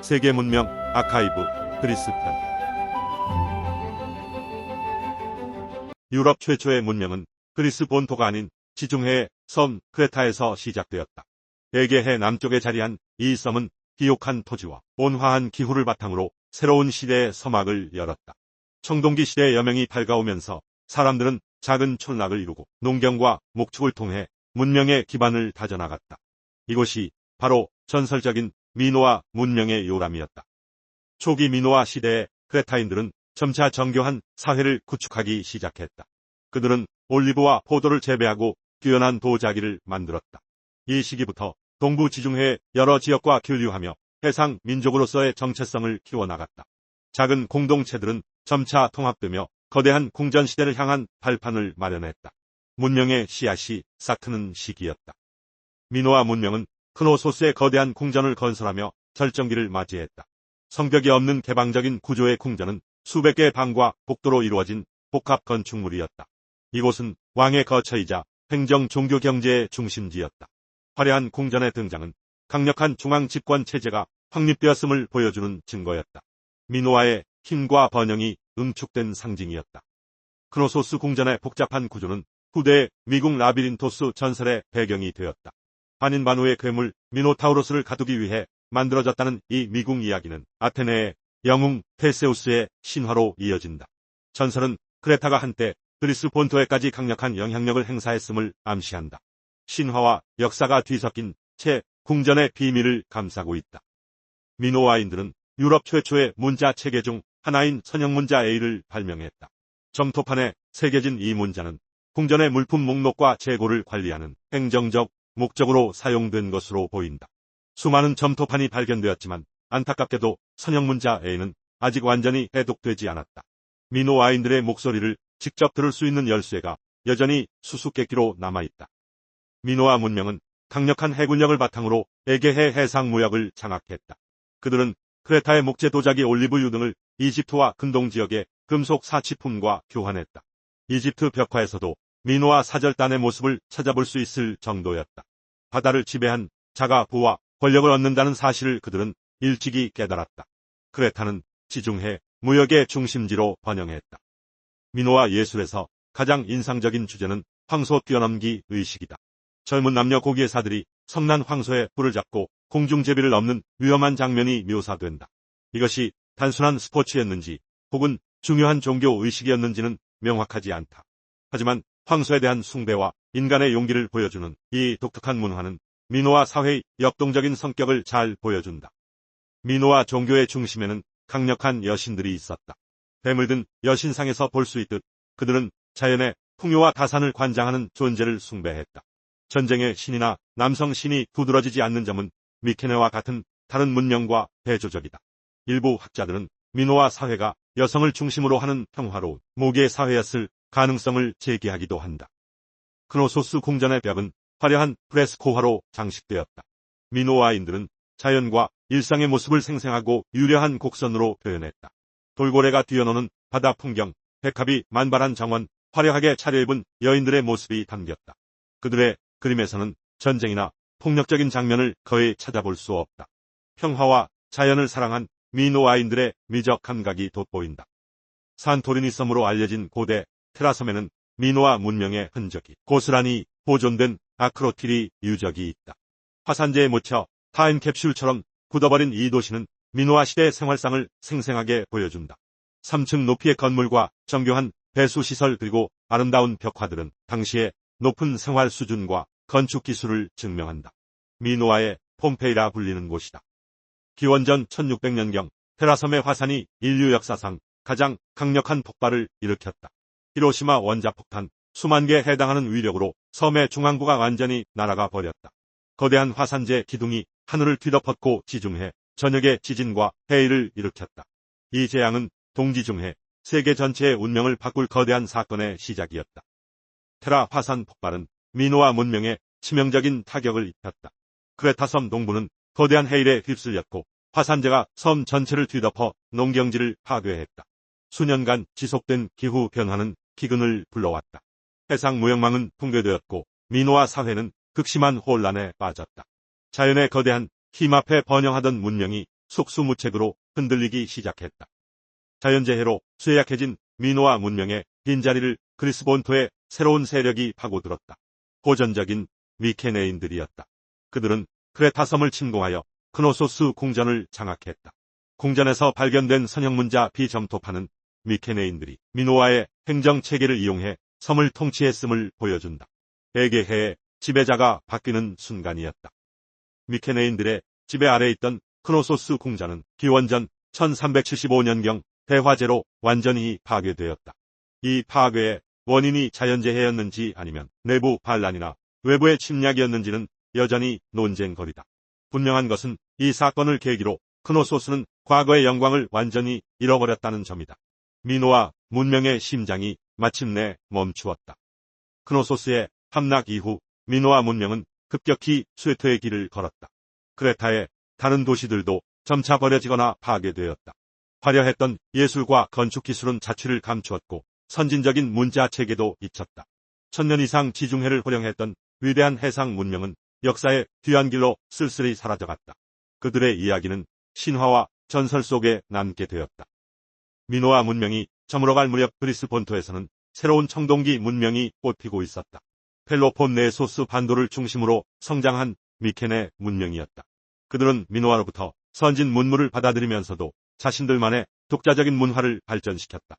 세계 문명 아카이브 그리스 편. 유럽 최초의 문명은 그리스 본토가 아닌 지중해의 섬 크레타에서 시작되었다. 에게해 남쪽에 자리한 이 섬은 비옥한 토지와 온화한 기후를 바탕으로 새로운 시대의 서막을 열었다. 청동기 시대의 여명이 밝아오면서 사람들은 작은 촌락을 이루고 농경과 목축을 통해 문명의 기반을 다져나갔다. 이곳이 바로 전설적인 미노아 문명의 요람이었다. 초기 미노아 시대의 크레타인들은 점차 정교한 사회를 구축하기 시작했다. 그들은 올리브와 포도를 재배하고 뛰어난 도자기를 만들었다. 이 시기부터 동부 지중해의 여러 지역과 교류하며 해상 민족으로서의 정체성을 키워나갔다. 작은 공동체들은 점차 통합되며 거대한 궁전 시대를 향한 발판을 마련했다. 문명의 씨앗이 싹트는 시기였다. 미노아 문명은 크노소스의 거대한 궁전을 건설하며 절정기를 맞이했다. 성벽이 없는 개방적인 구조의 궁전은 수백 개의 방과 복도로 이루어진 복합 건축물이었다. 이곳은 왕의 거처이자 행정 종교 경제의 중심지였다. 화려한 궁전의 등장은 강력한 중앙 집권 체제가 확립되었음을 보여주는 증거였다. 미노아의 힘과 번영이 응축된 상징이었다. 크노소스 궁전의 복잡한 구조는 후대의 미국 라비린토스 전설의 배경이 되었다. 반인반후의 괴물 미노타우로스를 가두기 위해 만들어졌다는 이 미궁 이야기는 아테네의 영웅 테세우스의 신화로 이어진다. 전설은 크레타가 한때 그리스 본토에까지 강력한 영향력을 행사했음을 암시한다. 신화와 역사가 뒤섞인 채 궁전의 비밀을 감싸고 있다. 미노아인들은 유럽 최초의 문자 체계 중 하나인 선형문자 A를 발명했다. 점토판에 새겨진 이 문자는 궁전의 물품 목록과 재고를 관리하는 행정적 목적으로 사용된 것으로 보인다. 수많은 점토판이 발견되었지만 안타깝게도 선형문자 A는 아직 완전히 해독되지 않았다. 미노아인들의 목소리를 직접 들을 수 있는 열쇠가 여전히 수수께끼로 남아있다. 미노아 문명은 강력한 해군력을 바탕으로 에게해 해상 무역을 장악했다. 그들은 크레타의 목재 도자기 올리브유 등을 이집트와 근동 지역의 금속 사치품과 교환했다. 이집트 벽화에서도 미노아 사절단의 모습을 찾아볼 수 있을 정도였다. 바다를 지배한 자가 부와 권력을 얻는다는 사실을 그들은 일찍이 깨달았다. 크레타는 지중해 무역의 중심지로 번영했다. 미노아 예술에서 가장 인상적인 주제는 황소 뛰어넘기 의식이다. 젊은 남녀 고기회사들이 성난 황소에 불을 잡고 공중제비를 넘는 위험한 장면이 묘사된다. 이것이 단순한 스포츠였는지 혹은 중요한 종교 의식이었는지는 명확하지 않다. 하지만 황소에 대한 숭배와 인간의 용기를 보여주는 이 독특한 문화는 미노아 사회의 역동적인 성격을 잘 보여준다. 미노아 종교의 중심에는 강력한 여신들이 있었다. 뱀을 든 여신상에서 볼 수 있듯 그들은 자연의 풍요와 다산을 관장하는 존재를 숭배했다. 전쟁의 신이나 남성 신이 두드러지지 않는 점은 미케네와 같은 다른 문명과 대조적이다. 일부 학자들은 미노아 사회가 여성을 중심으로 하는 평화로운 모계 사회였을 가능성을 제기하기도 한다. 크노소스 궁전의 벽은 화려한 프레스코화로 장식되었다. 미노아인들은 자연과 일상의 모습을 생생하고 유려한 곡선으로 표현했다. 돌고래가 뛰어노는 바다 풍경, 백합이 만발한 정원, 화려하게 차려입은 여인들의 모습이 담겼다. 그들의 그림에서는 전쟁이나 폭력적인 장면을 거의 찾아볼 수 없다. 평화와 자연을 사랑한 미노아인들의 미적 감각이 돋보인다. 산토리니 섬으로 알려진 고대 테라섬에는 미노아 문명의 흔적이 고스란히 보존된 아크로틸이 유적이 있다. 화산재에 묻혀 타임캡슐처럼 굳어버린 이 도시는 미노아 시대의 생활상을 생생하게 보여준다. 3층 높이의 건물과 정교한 배수시설 그리고 아름다운 벽화들은 당시의 높은 생활 수준과 건축 기술을 증명한다. 미노아의 폼페이라 불리는 곳이다. 기원전 1600년경 테라섬의 화산이 인류 역사상 가장 강력한 폭발을 일으켰다. 히로시마 원자폭탄 수만 개에 해당하는 위력으로 섬의 중앙부가 완전히 날아가 버렸다. 거대한 화산재 기둥이 하늘을 뒤덮었고 지중해 전역의 지진과 해일을 일으켰다. 이 재앙은 동지중해 세계 전체의 운명을 바꿀 거대한 사건의 시작이었다. 테라 화산 폭발은 미노아 문명에 치명적인 타격을 입혔다. 크레타섬 동부는 거대한 해일에 휩쓸렸고 화산재가 섬 전체를 뒤덮어 농경지를 파괴했다. 수년간 지속된 기후 변화는 기근을 불러왔다. 해상 무역망은 붕괴되었고 미노아 사회는 극심한 혼란에 빠졌다. 자연의 거대한 힘 앞에 번영하던 문명이 속수무책으로 흔들리기 시작했다. 자연재해로 쇠약해진 미노아 문명의 빈자리를 그리스 본토에 새로운 세력이 파고들었다. 호전적인 미케네인들이었다. 그들은 크레타 섬을 침공하여 크노소스 궁전을 장악했다. 궁전에서 발견된 선형문자 비점토파는 미케네인들이 미노아의 행정체계를 이용해 섬을 통치했음을 보여준다. 에게해의 지배자가 바뀌는 순간이었다. 미케네인들의 지배 아래 있던 크노소스 궁전은 기원전 1375년경 대화재로 완전히 파괴되었다. 이 파괴의 원인이 자연재해였는지 아니면 내부 반란이나 외부의 침략이었는지는 여전히 논쟁거리다. 분명한 것은 이 사건을 계기로 크노소스는 과거의 영광을 완전히 잃어버렸다는 점이다. 미노아 문명의 심장이 마침내 멈추었다. 크노소스의 함락 이후 미노아 문명은 급격히 쇠퇴의 길을 걸었다. 크레타의 다른 도시들도 점차 버려지거나 파괴되었다. 화려했던 예술과 건축 기술은 자취를 감추었고 선진적인 문자 체계도 잊혔다. 1000년 이상 지중해를 호령했던 위대한 해상 문명은 역사의 뒤안길로 쓸쓸히 사라져갔다. 그들의 이야기는 신화와 전설 속에 남게 되었다. 미노아 문명이 저물어갈 무렵 그리스 본토에서는 새로운 청동기 문명이 꽃피고 있었다. 펠로폰네소스 반도를 중심으로 성장한 미케네 문명이었다. 그들은 미노아로부터 선진 문물을 받아들이면서도 자신들만의 독자적인 문화를 발전시켰다.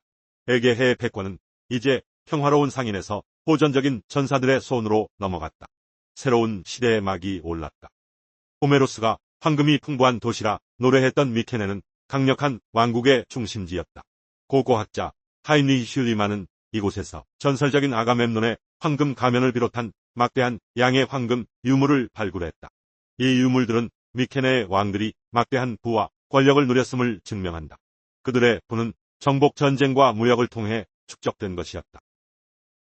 에게해의 패권은 이제 평화로운 상인에서 호전적인 전사들의 손으로 넘어갔다. 새로운 시대의 막이 올랐다. 호메로스가 황금이 풍부한 도시라 노래했던 미케네는 강력한 왕국의 중심지였다. 고고학자 하이니히 슐리만은 이곳에서 전설적인 아가멤논의 황금 가면을 비롯한 막대한 양의 황금 유물을 발굴했다. 이 유물들은 미케네의 왕들이 막대한 부와 권력을 누렸음을 증명한다. 그들의 부는 정복 전쟁과 무역을 통해 축적된 것이었다.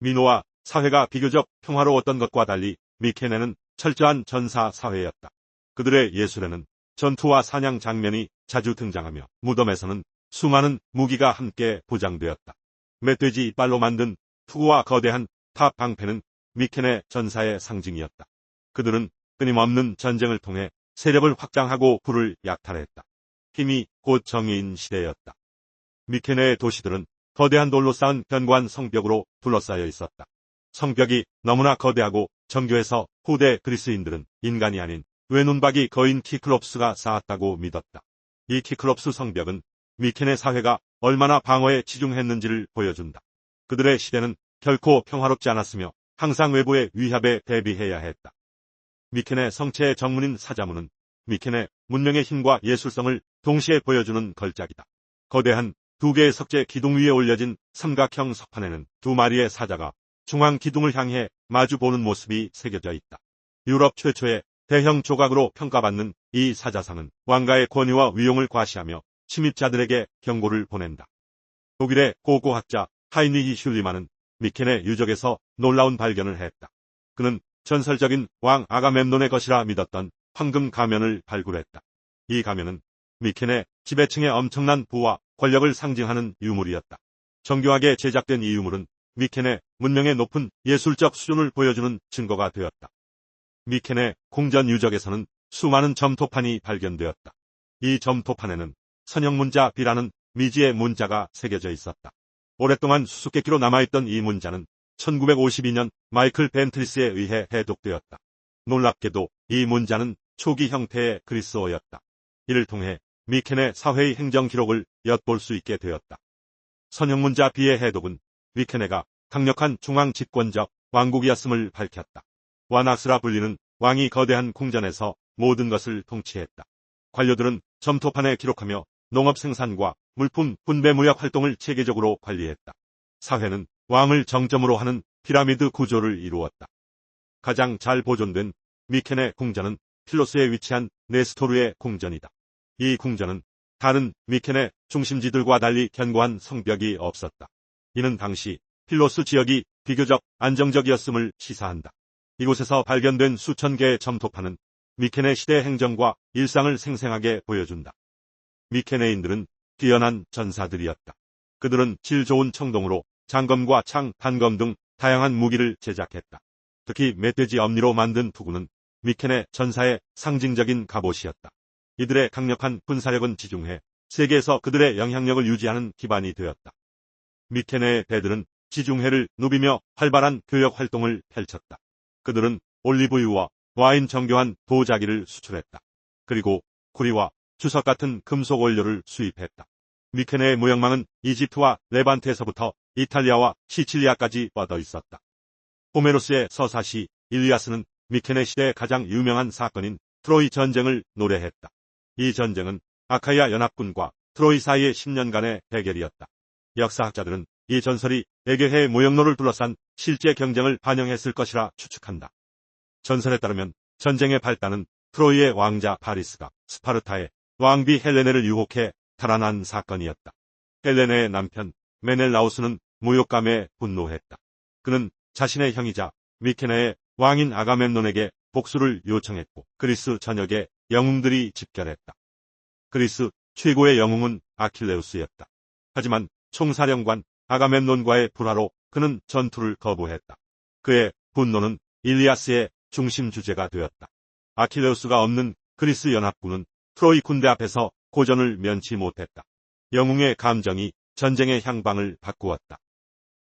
미노아 사회가 비교적 평화로웠던 것과 달리 미케네는 철저한 전사 사회였다. 그들의 예술에는 전투와 사냥 장면이 자주 등장하며 무덤에서는 수많은 무기가 함께 보장되었다. 멧돼지 이빨로 만든 투구와 거대한 탑 방패는 미케네 전사의 상징이었다. 그들은 끊임없는 전쟁을 통해 세력을 확장하고 부를 약탈했다. 힘이 곧 정의인 시대였다. 미케네의 도시들은 거대한 돌로 쌓은 견고한 성벽으로 둘러싸여 있었다. 성벽이 너무나 거대하고 정교해서 후대 그리스인들은 인간이 아닌 외눈박이 거인 키클롭스가 쌓았다고 믿었다. 이 키클롭스 성벽은 미케네 사회가 얼마나 방어에 치중했는지를 보여준다. 그들의 시대는 결코 평화롭지 않았으며 항상 외부의 위협에 대비해야 했다. 미케네 성체의 정문인 사자문은 미케네 문명의 힘과 예술성을 동시에 보여주는 걸작이다. 거대한 두 개의 석재 기둥 위에 올려진 삼각형 석판에는 두 마리의 사자가 중앙 기둥을 향해 마주보는 모습이 새겨져 있다. 유럽 최초의 대형 조각으로 평가받는 이 사자상은 왕가의 권위와 위용을 과시하며 침입자들에게 경고를 보낸다. 독일의 고고학자 하이니히 슐리만은 미케네 유적에서 놀라운 발견을 했다. 그는 전설적인 왕 아가멤논의 것이라 믿었던 황금 가면을 발굴했다. 이 가면은 미케네 지배층의 엄청난 부와 권력을 상징하는 유물이었다. 정교하게 제작된 이 유물은 미케네 문명의 높은 예술적 수준을 보여주는 증거가 되었다. 미케네 궁전 유적에서는 수많은 점토판이 발견되었다. 이 점토판에는 선형문자 B라는 미지의 문자가 새겨져 있었다. 오랫동안 수수께끼로 남아있던 이 문자는 1952년 마이클 벤트리스에 의해 해독되었다. 놀랍게도 이 문자는 초기 형태의 그리스어였다. 이를 통해 미케네 사회의 행정 기록을 엿볼 수 있게 되었다. 선형문자 B의 해독은 미케네가 강력한 중앙 집권적 왕국이었음을 밝혔다. 와낙스라 불리는 왕이 거대한 궁전에서 모든 것을 통치했다. 관료들은 점토판에 기록하며 농업 생산과 물품 분배 무역 활동을 체계적으로 관리했다. 사회는 왕을 정점으로 하는 피라미드 구조를 이루었다. 가장 잘 보존된 미케네 궁전은 필로스에 위치한 네스토르의 궁전이다. 이 궁전은 다른 미케네 중심지들과 달리 견고한 성벽이 없었다. 이는 당시 필로스 지역이 비교적 안정적이었음을 시사한다. 이곳에서 발견된 수천 개의 점토판은 미케네 시대 행정과 일상을 생생하게 보여준다. 미케네인들은 뛰어난 전사들이었다. 그들은 질 좋은 청동으로 장검과 창, 단검 등 다양한 무기를 제작했다. 특히 멧돼지 엄니로 만든 투구는 미케네 전사의 상징적인 갑옷이었다. 이들의 강력한 군사력은 지중해, 세계에서 그들의 영향력을 유지하는 기반이 되었다. 미케네의 배들은 지중해를 누비며 활발한 교역 활동을 펼쳤다. 그들은 올리브유와 와인 정교한 도자기를 수출했다. 그리고 구리와 주석 같은 금속 원료를 수입했다. 미케네의 무역망은 이집트와 레반트에서부터 이탈리아와 시칠리아까지 뻗어 있었다. 호메로스의 서사시 일리아스는 미케네 시대의 가장 유명한 사건인 트로이 전쟁을 노래했다. 이 전쟁은 아카이아 연합군과 트로이 사이의 10년간의 대결이었다. 역사학자들은 이 전설이 에게해의 무역로를 둘러싼 실제 경쟁을 반영했을 것이라 추측한다. 전설에 따르면 전쟁의 발단은 트로이의 왕자 파리스가 스파르타의 왕비 헬레네를 유혹해 탈환한 사건이었다. 헬레네의 남편 메넬라우스는 무욕감에 분노했다. 그는 자신의 형이자 미케네의 왕인 아가멤논에게 복수를 요청했고 그리스 전역에 영웅들이 집결했다. 그리스 최고의 영웅은 아킬레우스였다. 하지만 총사령관 아가멤논과의 불화로 그는 전투를 거부했다. 그의 분노는 일리아스의 중심 주제가 되었다. 아킬레우스가 없는 그리스 연합군은 트로이 군대 앞에서 고전을 면치 못했다. 영웅의 감정이 전쟁의 향방을 바꾸었다.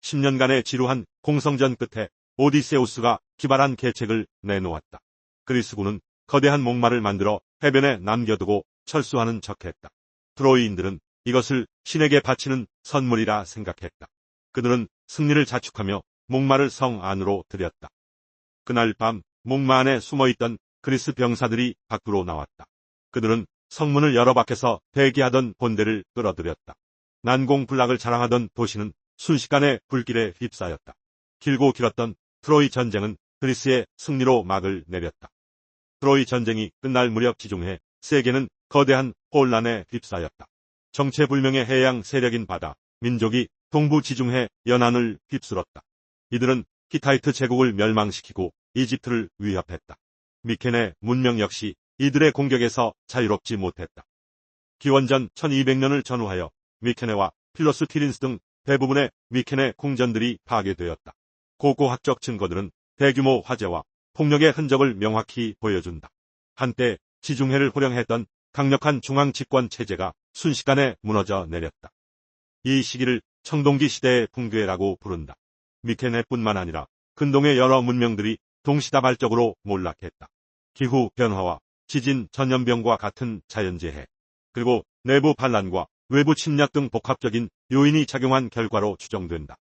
10년간의 지루한 공성전 끝에 오디세우스가 기발한 계책을 내놓았다. 그리스군은 거대한 목마를 만들어 해변에 남겨두고 철수하는 척했다. 트로이인들은 이것을 신에게 바치는 선물이라 생각했다. 그들은 승리를 자축하며 목마를 성 안으로 들였다. 그날 밤 목마 안에 숨어있던 그리스 병사들이 밖으로 나왔다. 그들은 성문을 열어 밖에서 대기하던 본대를 끌어들였다. 난공불락을 자랑하던 도시는 순식간에 불길에 휩싸였다. 길고 길었던 트로이 전쟁은 그리스의 승리로 막을 내렸다. 트로이 전쟁이 끝날 무렵 지중해 세계는 거대한 혼란에 휩싸였다. 정체불명의 해양 세력인 바다, 민족이 동부 지중해 연안을 휩쓸었다. 이들은 히타이트 제국을 멸망시키고 이집트를 위협했다. 미케네 문명 역시 이들의 공격에서 자유롭지 못했다. 기원전 1200년을 전후하여 미케네와 필로스 티린스 등 대부분의 미케네 궁전들이 파괴되었다. 고고학적 증거들은 대규모 화재와 폭력의 흔적을 명확히 보여준다. 한때 지중해를 호령했던 강력한 중앙 집권 체제가 순식간에 무너져 내렸다. 이 시기를 청동기 시대의 붕괴라고 부른다. 미케네뿐만 아니라 근동의 여러 문명들이 동시다발적으로 몰락했다. 기후 변화와 지진, 전염병과 같은 자연재해, 그리고 내부 반란과 외부 침략 등 복합적인 요인이 작용한 결과로 추정된다.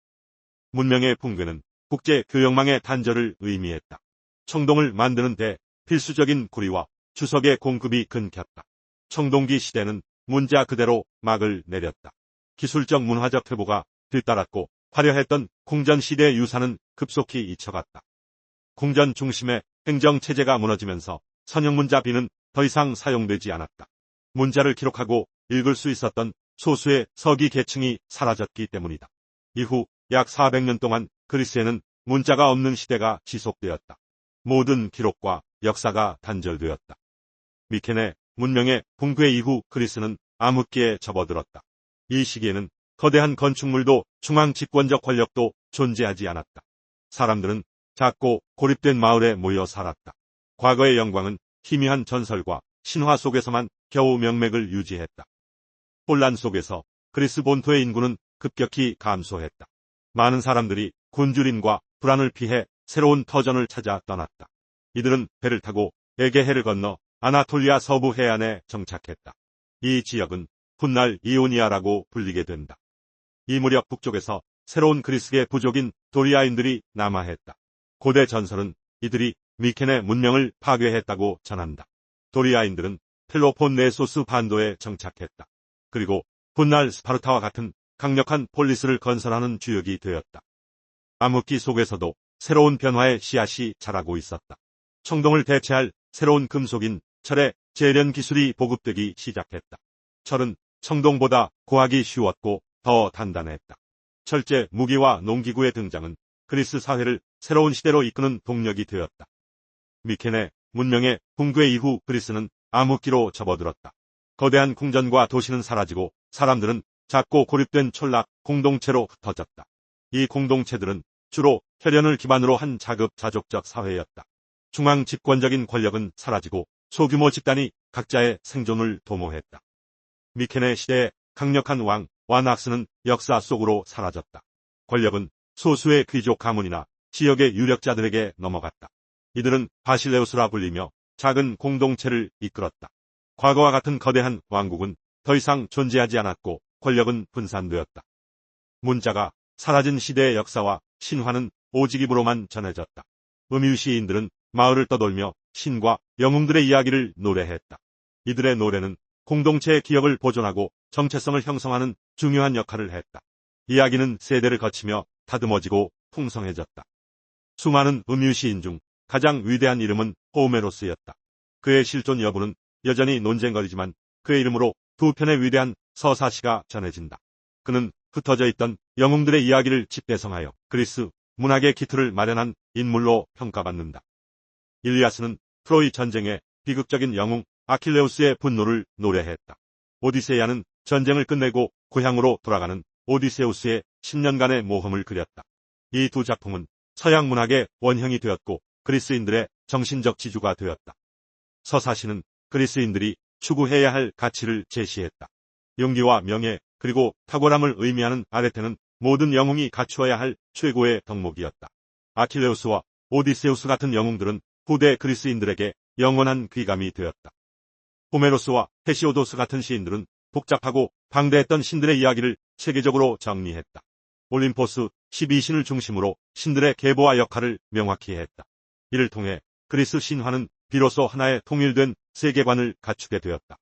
문명의 붕괴는 국제 교역망의 단절을 의미했다. 청동을 만드는 데 필수적인 구리와 주석의 공급이 끊겼다. 청동기 시대는 문자 그대로 막을 내렸다. 기술적 문화적 회복가 뒤따랐고 화려했던 궁전시대의 유산은 급속히 잊혀갔다. 궁전 중심의 행정체제가 무너지면서 선형문자 비는 더 이상 사용되지 않았다. 문자를 기록하고 읽을 수 있었던 소수의 서기 계층이 사라졌기 때문이다. 이후 약 400년 동안 그리스에는 문자가 없는 시대가 지속되었다. 모든 기록과 역사가 단절되었다. 미케네 문명의 붕괴 이후 그리스는 암흑기에 접어들었다. 이 시기에는 거대한 건축물도 중앙 집권적 권력도 존재하지 않았다. 사람들은 작고 고립된 마을에 모여 살았다. 과거의 영광은 희미한 전설과 신화 속에서만 겨우 명맥을 유지했다. 혼란 속에서 그리스 본토의 인구는 급격히 감소했다. 많은 사람들이 굶주림과 불안을 피해 새로운 터전을 찾아 떠났다. 이들은 배를 타고 에게해를 건너 아나톨리아 서부 해안에 정착했다. 이 지역은 훗날 이오니아라고 불리게 된다. 이 무렵 북쪽에서 새로운 그리스계 부족인 도리아인들이 남하했다. 고대 전설은 이들이 미케네 문명을 파괴했다고 전한다. 도리아인들은 펠로폰네소스 반도에 정착했다. 그리고 훗날 스파르타와 같은 강력한 폴리스를 건설하는 주역이 되었다. 암흑기 속에서도 새로운 변화의 씨앗이 자라고 있었다. 청동을 대체할 새로운 금속인 철의 재련 기술이 보급되기 시작했다. 철은 청동보다 구하기 쉬웠고 더 단단했다. 철제 무기와 농기구의 등장은 그리스 사회를 새로운 시대로 이끄는 동력이 되었다. 미케네 문명의 붕괴 이후 그리스는 암흑기로 접어들었다. 거대한 궁전과 도시는 사라지고 사람들은 작고 고립된 촌락 공동체로 흩어졌다. 이 공동체들은 주로 혈연을 기반으로 한 자급자족적 사회였다. 중앙 집권적인 권력은 사라지고 소규모 집단이 각자의 생존을 도모했다. 미케네 시대의 강력한 왕 와낙스는 역사 속으로 사라졌다. 권력은 소수의 귀족 가문이나 지역의 유력자들에게 넘어갔다. 이들은 바실레우스라 불리며 작은 공동체를 이끌었다. 과거와 같은 거대한 왕국은 더 이상 존재하지 않았고 권력은 분산되었다. 문자가 사라진 시대의 역사와 신화는 오직 입으로만 전해졌다. 음유 시인들은 마을을 떠돌며 신과 영웅들의 이야기를 노래했다. 이들의 노래는 공동체의 기억을 보존하고 정체성을 형성하는 중요한 역할을 했다. 이야기는 세대를 거치며 다듬어지고 풍성해졌다. 수많은 음유 시인 중 가장 위대한 이름은 호메로스였다. 그의 실존 여부는 여전히 논쟁거리지만 그의 이름으로 두 편의 위대한 서사시가 전해진다. 그는 흩어져 있던 영웅들의 이야기를 집대성하여 그리스 문학의 기틀을 마련한 인물로 평가받는다. 일리아스는 트로이 전쟁의 비극적인 영웅 아킬레우스의 분노를 노래했다. 오디세이아는 전쟁을 끝내고 고향으로 돌아가는 오디세우스의 10년간의 모험을 그렸다. 이 두 작품은 서양 문학의 원형이 되었고 그리스인들의 정신적 지주가 되었다. 서사시는 그리스인들이 추구해야 할 가치를 제시했다. 용기와 명예 그리고 탁월함을 의미하는 아레테는 모든 영웅이 갖추어야 할 최고의 덕목이었다. 아킬레우스와 오디세우스 같은 영웅들은 후대 그리스인들에게 영원한 귀감이 되었다. 호메로스와 헤시오도스 같은 시인들은 복잡하고 방대했던 신들의 이야기를 체계적으로 정리했다. 올림포스 12신을 중심으로 신들의 계보와 역할을 명확히 했다. 이를 통해 그리스 신화는 비로소 하나의 통일된 세계관을 갖추게 되었다.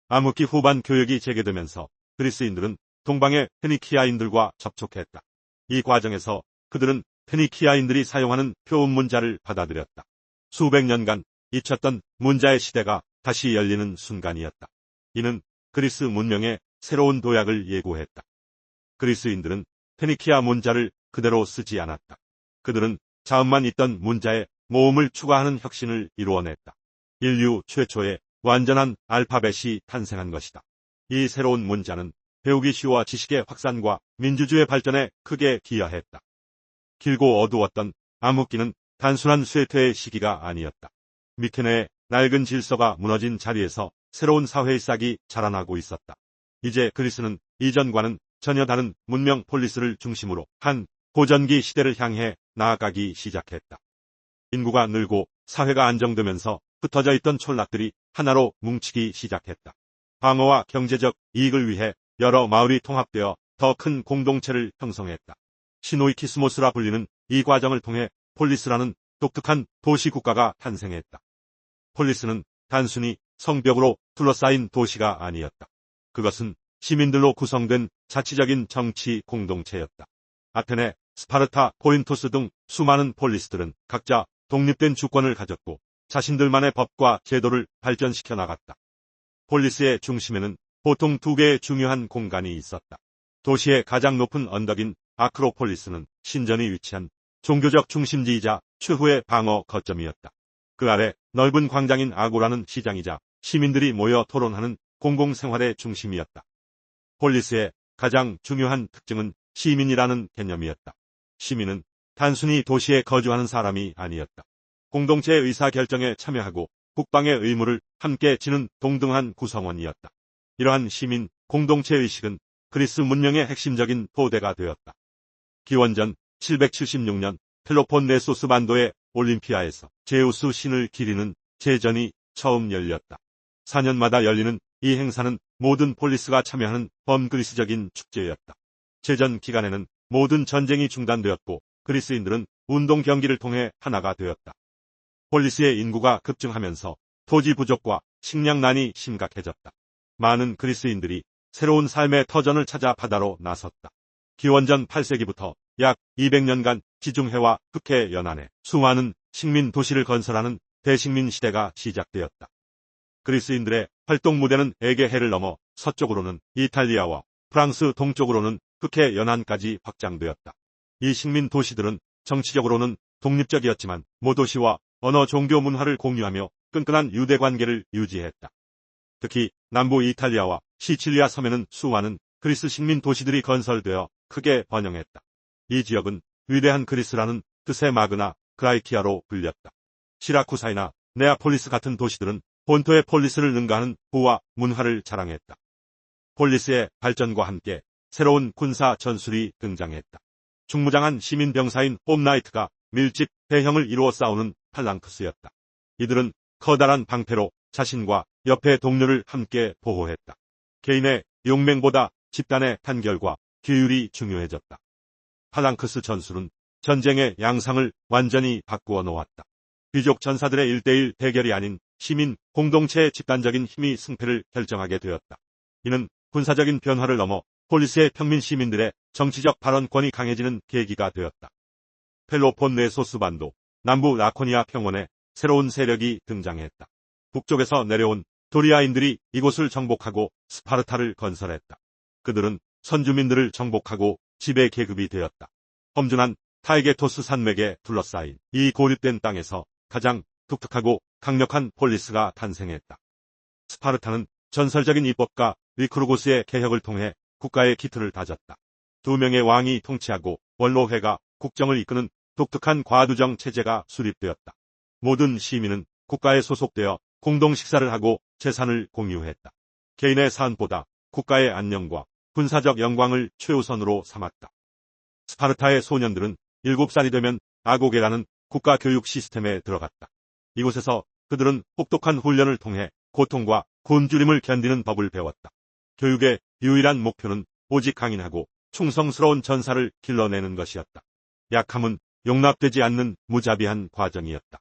암흑기 후반 교역이 재개되면서 그리스인들은 동방의 페니키아인들과 접촉했다. 이 과정에서 그들은 페니키아인들이 사용하는 표음 문자를 받아들였다. 수백 년간 잊혔던 문자의 시대가 다시 열리는 순간이었다. 이는 그리스 문명의 새로운 도약을 예고했다. 그리스인들은 페니키아 문자를 그대로 쓰지 않았다. 그들은 자음만 있던 문자에 모음을 추가하는 혁신을 이루어냈다. 인류 최초의 완전한 알파벳이 탄생한 것이다. 이 새로운 문자는 배우기 쉬워 지식의 확산과 민주주의 발전에 크게 기여했다. 길고 어두웠던 암흑기는 단순한 쇠퇴의 시기가 아니었다. 미케네의 낡은 질서가 무너진 자리에서 새로운 사회의 싹이 자라나고 있었다. 이제 그리스는 이전과는 전혀 다른 문명 폴리스를 중심으로 한 고전기 시대를 향해 나아가기 시작했다. 인구가 늘고 사회가 안정되면서 흩어져 있던 촌락들이 하나로 뭉치기 시작했다. 방어와 경제적 이익을 위해 여러 마을이 통합되어 더 큰 공동체를 형성했다. 시노이키스모스라 불리는 이 과정을 통해 폴리스라는 독특한 도시국가가 탄생했다. 폴리스는 단순히 성벽으로 둘러싸인 도시가 아니었다. 그것은 시민들로 구성된 자치적인 정치 공동체였다. 아테네, 스파르타, 코린토스 등 수많은 폴리스들은 각자 독립된 주권을 가졌고 자신들만의 법과 제도를 발전시켜 나갔다. 폴리스의 중심에는 보통 두 개의 중요한 공간이 있었다. 도시의 가장 높은 언덕인 아크로폴리스는 신전이 위치한 종교적 중심지이자 최후의 방어 거점이었다. 그 아래 넓은 광장인 아고라는 시장이자 시민들이 모여 토론하는 공공생활의 중심이었다. 폴리스의 가장 중요한 특징은 시민이라는 개념이었다. 시민은 단순히 도시에 거주하는 사람이 아니었다. 공동체의 의사결정에 참여하고 국방의 의무를 함께 지는 동등한 구성원이었다. 이러한 시민 공동체 의식은 그리스 문명의 핵심적인 토대가 되었다. 기원전 776년 펠로폰네소스 반도의 올림피아에서 제우스 신을 기리는 제전이 처음 열렸다. 4년마다 열리는 이 행사는 모든 폴리스가 참여하는 범그리스적인 축제였다. 제전 기간에는 모든 전쟁이 중단되었고 그리스인들은 운동 경기를 통해 하나가 되었다. 폴리스의 인구가 급증하면서 토지 부족과 식량난이 심각해졌다. 많은 그리스인들이 새로운 삶의 터전을 찾아 바다로 나섰다. 기원전 8세기부터 약 200년간 지중해와 흑해 연안에 수많은 식민 도시를 건설하는 대식민 시대가 시작되었다. 그리스인들의 활동 무대는 에게해를 넘어 서쪽으로는 이탈리아와 프랑스 동쪽으로는 흑해 연안까지 확장되었다. 이 식민 도시들은 정치적으로는 독립적이었지만 모도시와 언어 종교 문화를 공유하며 끈끈한 유대 관계를 유지했다. 특히 남부 이탈리아와 시칠리아 섬에는 수많은 그리스 식민 도시들이 건설되어 크게 번영했다. 이 지역은 위대한 그리스라는 뜻의 마그나 그라이키아로 불렸다. 시라쿠사이나 네아폴리스 같은 도시들은 본토의 폴리스를 능가하는 부와 문화를 자랑했다. 폴리스의 발전과 함께 새로운 군사 전술이 등장했다. 중무장한 시민 병사인 홈나이트가 밀집 대형을 이루어 싸우는 팔랑크스였다. 이들은 커다란 방패로 자신과 옆의 동료를 함께 보호했다. 개인의 용맹보다 집단의 단결과 규율이 중요해졌다. 팔랑크스 전술은 전쟁의 양상을 완전히 바꾸어 놓았다. 귀족 전사들의 1대1 대결이 아닌 시민 공동체의 집단적인 힘이 승패를 결정하게 되었다. 이는 군사적인 변화를 넘어 폴리스의 평민 시민들의 정치적 발언권이 강해지는 계기가 되었다. 펠로폰네소스 반도, 남부 라코니아 평원에 새로운 세력이 등장했다. 북쪽에서 내려온 도리아인들이 이곳을 정복하고 스파르타를 건설했다. 그들은 선주민들을 정복하고 지배 계급이 되었다. 험준한 타이게토스 산맥에 둘러싸인 이 고립된 땅에서 가장 독특하고 강력한 폴리스가 탄생했다. 스파르타는 전설적인 입법가 리크루고스의 개혁을 통해 국가의 기틀을 다졌다. 2명의 왕이 통치하고 원로회가 국정을 이끄는 독특한 과두정 체제가 수립되었다. 모든 시민은 국가에 소속되어 공동 식사를 하고 재산을 공유했다. 개인의 사안보다 국가의 안녕과 군사적 영광을 최우선으로 삼았다. 스파르타의 소년들은 7살이 되면 아고게라는 국가 교육 시스템에 들어갔다. 이곳에서 그들은 혹독한 훈련을 통해 고통과 굶주림을 견디는 법을 배웠다. 교육의 유일한 목표는 오직 강인하고 충성스러운 전사를 길러내는 것이었다. 약함은 용납되지 않는 무자비한 과정이었다.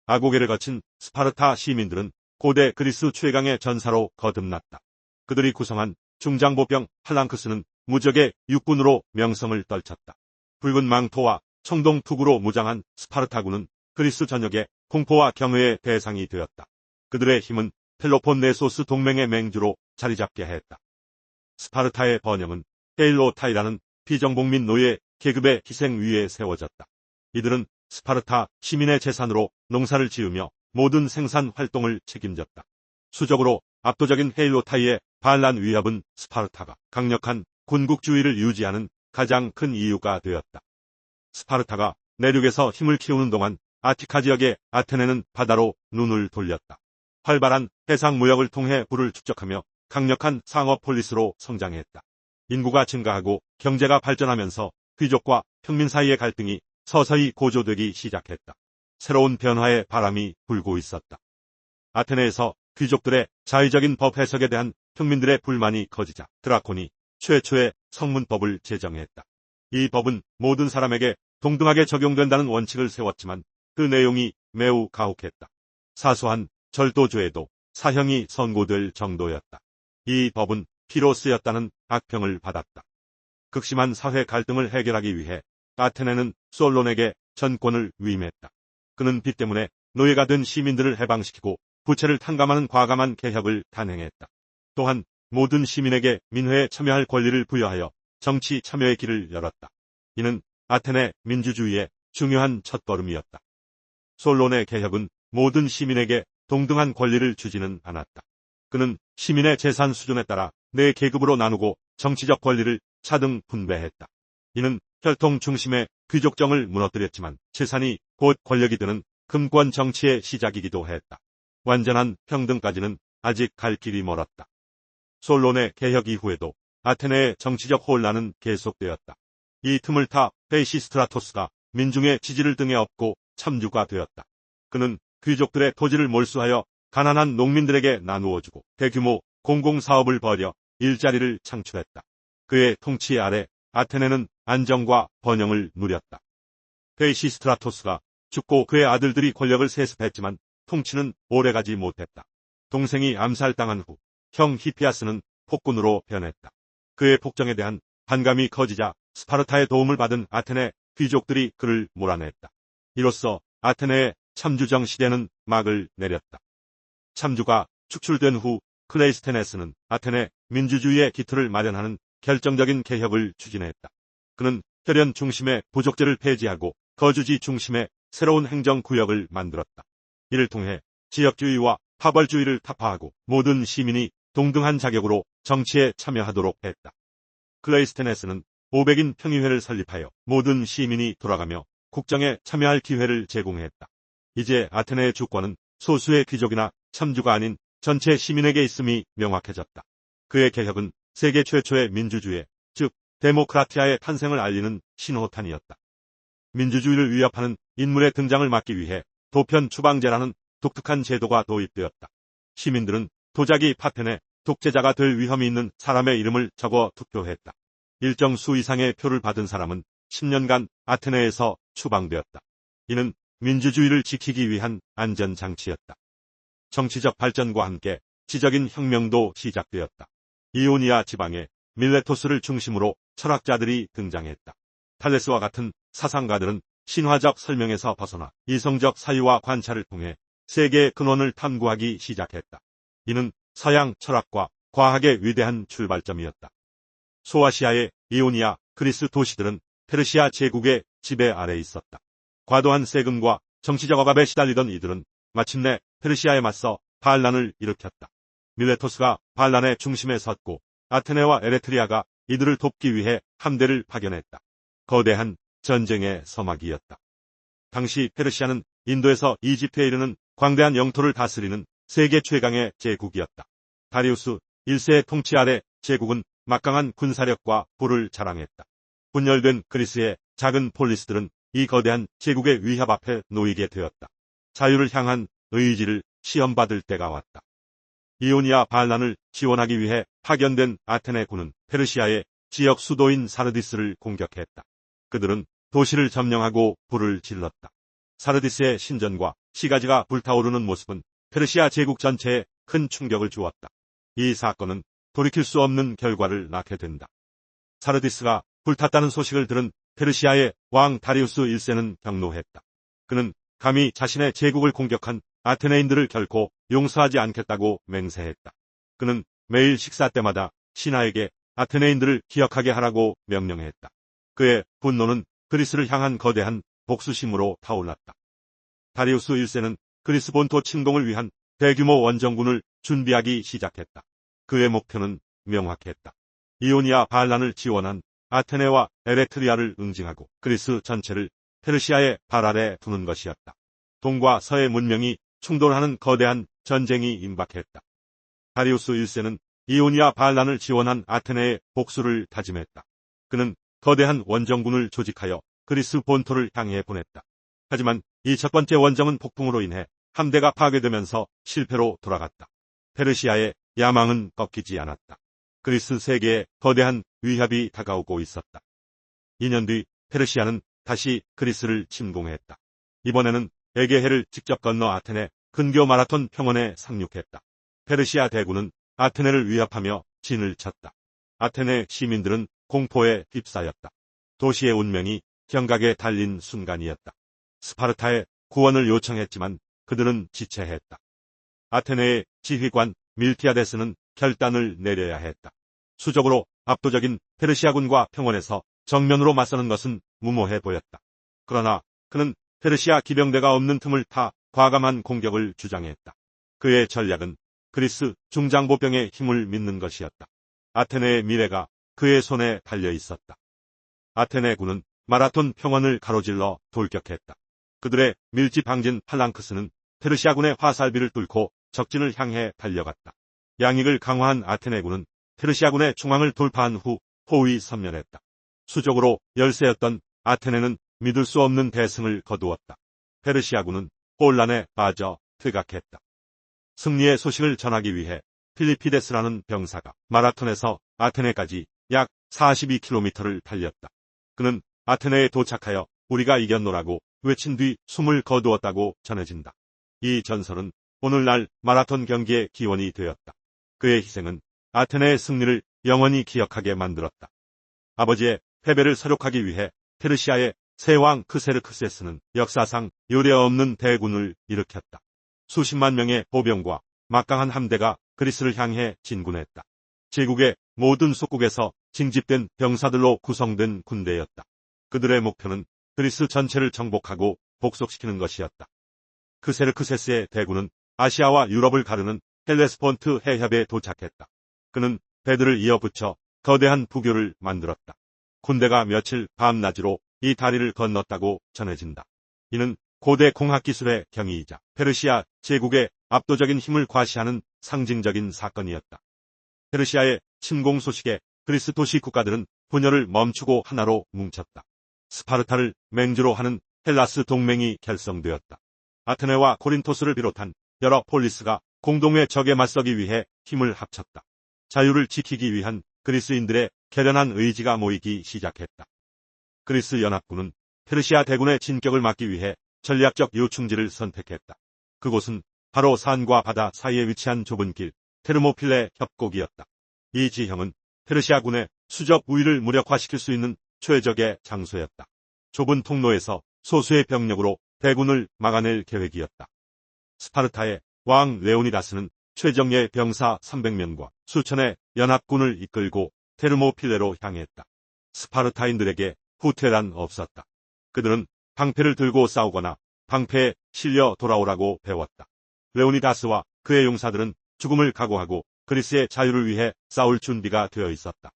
아고게를 거친 스파르타 시민들은 고대 그리스 최강의 전사로 거듭났다. 그들이 구성한 중장보병 팔랑크스는 무적의 육군으로 명성을 떨쳤다. 붉은 망토와 청동 투구로 무장한 스파르타군은 그리스 전역의 공포와 경외의 대상이 되었다. 그들의 힘은 펠로폰네소스 동맹의 맹주로 자리잡게 했다. 스파르타의 번영은 헤일로타이라는 비정복민 노예 계급의 희생 위에 세워졌다. 이들은 스파르타 시민의 재산으로 농사를 지으며 모든 생산 활동을 책임졌다. 수적으로 압도적인 헤일로타이의 반란 위협은 스파르타가 강력한 군국주의를 유지하는 가장 큰 이유가 되었다. 스파르타가 내륙에서 힘을 키우는 동안 아티카 지역의 아테네는 바다로 눈을 돌렸다. 활발한 해상 무역을 통해 부를 축적하며 강력한 상업 폴리스로 성장했다. 인구가 증가하고 경제가 발전하면서 귀족과 평민 사이의 갈등이 서서히 고조되기 시작했다. 새로운 변화의 바람이 불고 있었다. 아테네에서 귀족들의 자의적인 법 해석에 대한 평민들의 불만이 커지자 드라콘이 최초의 성문법을 제정했다. 이 법은 모든 사람에게 동등하게 적용된다는 원칙을 세웠지만 그 내용이 매우 가혹했다. 사소한 절도죄에도 사형이 선고될 정도였다. 이 법은 피로 쓰였다는 악평을 받았다. 극심한 사회 갈등을 해결하기 위해 아테네는 솔론에게 전권을 위임했다. 그는 빚 때문에 노예가 된 시민들을 해방시키고 부채를 탕감하는 과감한 개혁을 단행했다. 또한 모든 시민에게 민회에 참여할 권리를 부여하여 정치 참여의 길을 열었다. 이는 아테네 민주주의의 중요한 첫걸음이었다. 솔론의 개혁은 모든 시민에게 동등한 권리를 주지는 않았다. 그는 시민의 재산 수준에 따라 네 계급으로 나누고 정치적 권리를 차등 분배했다. 이는 혈통 중심의 귀족정을 무너뜨렸지만 재산이 곧 권력이 되는 금권 정치의 시작이기도 했다. 완전한 평등까지는 아직 갈 길이 멀었다. 솔론의 개혁 이후에도 아테네의 정치적 혼란은 계속되었다. 이 틈을 타 페이시스트라토스가 민중의 지지를 등에 업고 참주가 되었다. 그는 귀족들의 토지를 몰수하여 가난한 농민들에게 나누어주고 대규모 공공사업을 벌여 일자리를 창출했다. 그의 통치 아래 아테네는 안정과 번영을 누렸다. 페이시스트라토스가 죽고 그의 아들들이 권력을 세습했지만 통치는 오래가지 못했다. 동생이 암살당한 후 형 히피아스는 폭군으로 변했다. 그의 폭정에 대한 반감이 커지자 스파르타의 도움을 받은 아테네 귀족들이 그를 몰아냈다. 이로써 아테네의 참주정 시대는 막을 내렸다. 참주가 축출된 후 클레이스테네스는 아테네 민주주의의 기틀을 마련하는 결정적인 개혁을 추진했다. 그는 혈연 중심의 부족제를 폐지하고 거주지 중심의 새로운 행정구역을 만들었다. 이를 통해 지역주의와 파벌주의를 타파하고 모든 시민이 동등한 자격으로 정치에 참여하도록 했다. 클레이스테네스는 500인 평의회를 설립하여 모든 시민이 돌아가며 국정에 참여할 기회를 제공했다. 이제 아테네의 주권은 소수의 귀족이나 참주가 아닌 전체 시민에게 있음이 명확해졌다. 그의 개혁은 세계 최초의 민주주의, 즉 데모크라티아의 탄생을 알리는 신호탄이었다. 민주주의를 위협하는 인물의 등장을 막기 위해 도편 추방제라는 독특한 제도가 도입되었다. 시민들은 도자기 파편에 독재자가 될 위험이 있는 사람의 이름을 적어 투표했다. 일정 수 이상의 표를 받은 사람은 10년간 아테네에서 추방되었다. 이는 민주주의를 지키기 위한 안전장치였다. 정치적 발전과 함께 지적인 혁명도 시작되었다. 이오니아 지방에 밀레토스를 중심으로 철학자들이 등장했다. 탈레스와 같은 사상가들은 신화적 설명에서 벗어나 이성적 사유와 관찰을 통해 세계의 근원을 탐구하기 시작했다. 이는 서양 철학과 과학의 위대한 출발점이었다. 소아시아의 이오니아, 그리스 도시들은 페르시아 제국의 지배 아래에 있었다. 과도한 세금과 정치적 억압에 시달리던 이들은 마침내 페르시아에 맞서 반란을 일으켰다. 밀레토스가 반란의 중심에 섰고 아테네와 에레트리아가 이들을 돕기 위해 함대를 파견했다. 거대한 전쟁의 서막이었다. 당시 페르시아는 인도에서 이집트에 이르는 광대한 영토를 다스리는 세계 최강의 제국이었다. 다리우스 1세의 통치 아래 제국은 막강한 군사력과 부를 자랑했다. 분열된 그리스의 작은 폴리스들은 이 거대한 제국의 위협 앞에 놓이게 되었다. 자유를 향한 의지를 시험받을 때가 왔다. 이오니아 반란을 지원하기 위해 파견된 아테네 군은 페르시아의 지역 수도인 사르디스를 공격했다. 그들은 도시를 점령하고 불을 질렀다. 사르디스의 신전과 시가지가 불타오르는 모습은 페르시아 제국 전체에 큰 충격을 주었다. 이 사건은 돌이킬 수 없는 결과를 낳게 된다. 사르디스가 불탔다는 소식을 들은 페르시아의 왕 다리우스 1세는 경노했다. 그는 감히 자신의 제국을 공격한 아테네인들을 결코 용서하지 않겠다고 맹세했다. 그는 매일 식사 때마다 신하에게 아테네인들을 기억하게 하라고 명령했다. 그의 분노는 그리스를 향한 거대한 복수심으로 타올랐다. 다리우스 1세는 그리스 본토 침공을 위한 대규모 원정군을 준비하기 시작했다. 그의 목표는 명확했다. 이오니아 반란을 지원한 아테네와 에레트리아를 응징하고 그리스 전체를 페르시아의 발 아래 두는 것이었다. 동과 서의 문명이 충돌하는 거대한 전쟁이 임박했다. 다리우스 1세는 이오니아 반란을 지원한 아테네의 복수를 다짐했다. 그는 거대한 원정군을 조직하여 그리스 본토를 향해 보냈다. 하지만 이 첫 번째 원정은 폭풍으로 인해 함대가 파괴되면서 실패로 돌아갔다. 페르시아의 야망은 꺾이지 않았다. 그리스 세계에 거대한 위협이 다가오고 있었다. 2년 뒤 페르시아는 다시 그리스를 침공했다. 이번에는 에게해를 직접 건너 아테네 근교 마라톤 평원에 상륙했다. 페르시아 대군은 아테네를 위협하며 진을 쳤다. 아테네 시민들은 공포에 휩싸였다. 도시의 운명이 경각에 달린 순간이었다. 스파르타에 구원을 요청했지만 그들은 지체했다. 아테네의 지휘관 밀티아데스는 결단을 내려야 했다. 수적으로 압도적인 페르시아군과 평원에서 정면으로 맞서는 것은 무모해 보였다. 그러나 그는 페르시아 기병대가 없는 틈을 타 과감한 공격을 주장했다. 그의 전략은 그리스 중장보병의 힘을 믿는 것이었다. 아테네의 미래가 그의 손에 달려 있었다. 아테네군은 마라톤 평원을 가로질러 돌격했다. 그들의 밀집방진 팔랑크스는 페르시아군의 화살비를 뚫고 적진을 향해 달려갔다. 양익을 강화한 아테네군은 페르시아군의 중앙을 돌파한 후 포위 섬멸했다. 수적으로 열세였던 아테네는 믿을 수 없는 대승을 거두었다. 페르시아군은 혼란에 빠져 퇴각했다. 승리의 소식을 전하기 위해 필리피데스라는 병사가 마라톤에서 아테네까지 약 42km를 달렸다. 그는 아테네에 도착하여 우리가 이겼노라고 외친 뒤 숨을 거두었다고 전해진다. 이 전설은 오늘날 마라톤 경기의 기원이 되었다. 그의 희생은 아테네의 승리를 영원히 기억하게 만들었다. 아버지의 패배를 서력하기 위해 페르시아의 세왕 크세르크세스는 역사상 요례 없는 대군을 일으켰다. 수십만 명의 보병과 막강한 함대가 그리스를 향해 진군했다. 제국의 모든 속국에서 징집된 병사들로 구성된 군대였다. 그들의 목표는 그리스 전체를 정복하고 복속시키는 것이었다. 크세르크세스의 대군은 아시아와 유럽을 가르는 헬레스폰트 해협에 도착했다. 그는 배들을 이어붙여 거대한 부교를 만들었다. 군대가 며칠 밤낮으로 이 다리를 건넜다고 전해진다. 이는 고대 공학기술의 경이이자 페르시아 제국의 압도적인 힘을 과시하는 상징적인 사건이었다. 페르시아의 침공 소식에 그리스 도시 국가들은 분열을 멈추고 하나로 뭉쳤다. 스파르타를 맹주로 하는 헬라스 동맹이 결성되었다. 아테네와 코린토스를 비롯한 여러 폴리스가 공동의 적에 맞서기 위해 힘을 합쳤다. 자유를 지키기 위한 그리스인들의 결연한 의지가 모이기 시작했다. 그리스 연합군은 페르시아 대군의 진격을 막기 위해 전략적 요충지를 선택했다. 그곳은 바로 산과 바다 사이에 위치한 좁은 길, 테르모필레 협곡이었다. 이 지형은 페르시아군의 수적 우위를 무력화시킬 수 있는 최적의 장소였다. 좁은 통로에서 소수의 병력으로 대군을 막아낼 계획이었다. 스파르타의 왕 레오니다스는 최정예 병사 300명과 수천의 연합군을 이끌고 테르모필레로 향했다. 스파르타인들에게 후퇴란 없었다. 그들은 방패를 들고 싸우거나 방패에 실려 돌아오라고 배웠다. 레오니다스와 그의 용사들은 죽음을 각오하고 그리스의 자유를 위해 싸울 준비가 되어 있었다.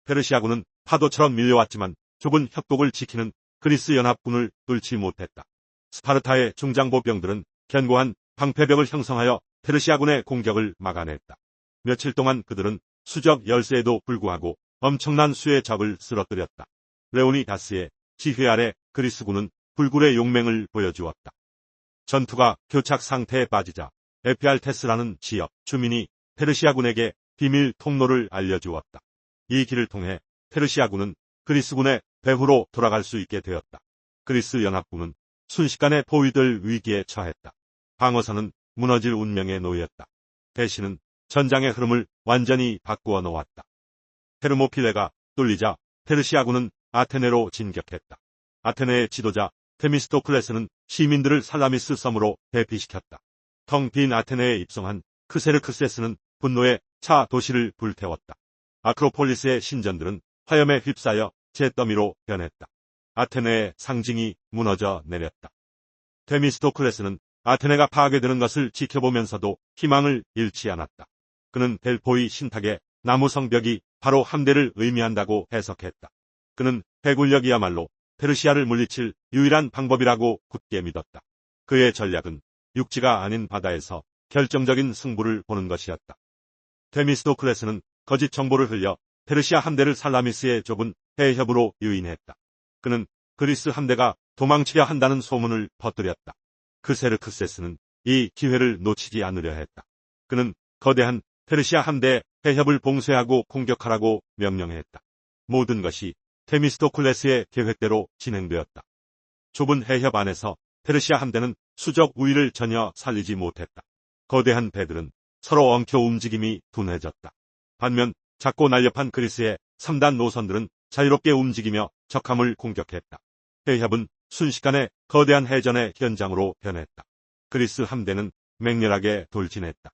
페르시아군은 파도처럼 밀려왔지만 좁은 협곡을 지키는 그리스 연합군을 뚫지 못했다. 스파르타의 중장보병들은 견고한 방패벽을 형성하여 페르시아군의 공격을 막아냈다. 며칠 동안 그들은 수적 열세에도 불구하고 엄청난 수의 적을 쓰러뜨렸다. 레오니다스의 지휘 아래 그리스군은 불굴의 용맹을 보여주었다. 전투가 교착 상태에 빠지자 에피알테스라는 지역 주민이 페르시아군에게 비밀 통로를 알려주었다. 이 길을 통해 페르시아군은 그리스군의 배후로 돌아갈 수 있게 되었다. 그리스 연합군은 순식간에 포위될 위기에 처했다. 방어선은 무너질 운명에 놓였다. 대신은 전장의 흐름을 완전히 바꾸어 놓았다. 테르모필레가 뚫리자 페르시아군은 아테네로 진격했다. 아테네의 지도자 테미스토클레스는 시민들을 살라미스 섬으로 대피시켰다. 텅 빈 아테네에 입성한 크세르크세스는 분노에 차 도시를 불태웠다. 아크로폴리스의 신전들은 화염에 휩싸여 잿더미로 변했다. 아테네의 상징이 무너져 내렸다. 테미스토클레스는 아테네가 파괴되는 것을 지켜보면서도 희망을 잃지 않았다. 그는 델포이 신탁의 나무 성벽이 바로 함대를 의미한다고 해석했다. 그는 해군력이야말로 페르시아를 물리칠 유일한 방법이라고 굳게 믿었다. 그의 전략은 육지가 아닌 바다에서 결정적인 승부를 보는 것이었다. 테미스토클레스는 거짓 정보를 흘려 페르시아 함대를 살라미스의 좁은 해협으로 유인했다. 그는 그리스 함대가 도망치려 한다는 소문을 퍼뜨렸다. 크세르크세스는 이 기회를 놓치지 않으려 했다. 그는 거대한 페르시아 함대의 해협을 봉쇄하고 공격하라고 명령했다. 모든 것이 테미스토클레스의 계획대로 진행되었다. 좁은 해협 안에서 페르시아 함대는 수적 우위를 전혀 살리지 못했다. 거대한 배들은 서로 엉켜 움직임이 둔해졌다. 반면 작고 날렵한 그리스의 3단 노선들은 자유롭게 움직이며 적함을 공격했다. 해협은 순식간에 거대한 해전의 현장으로 변했다. 그리스 함대는 맹렬하게 돌진했다.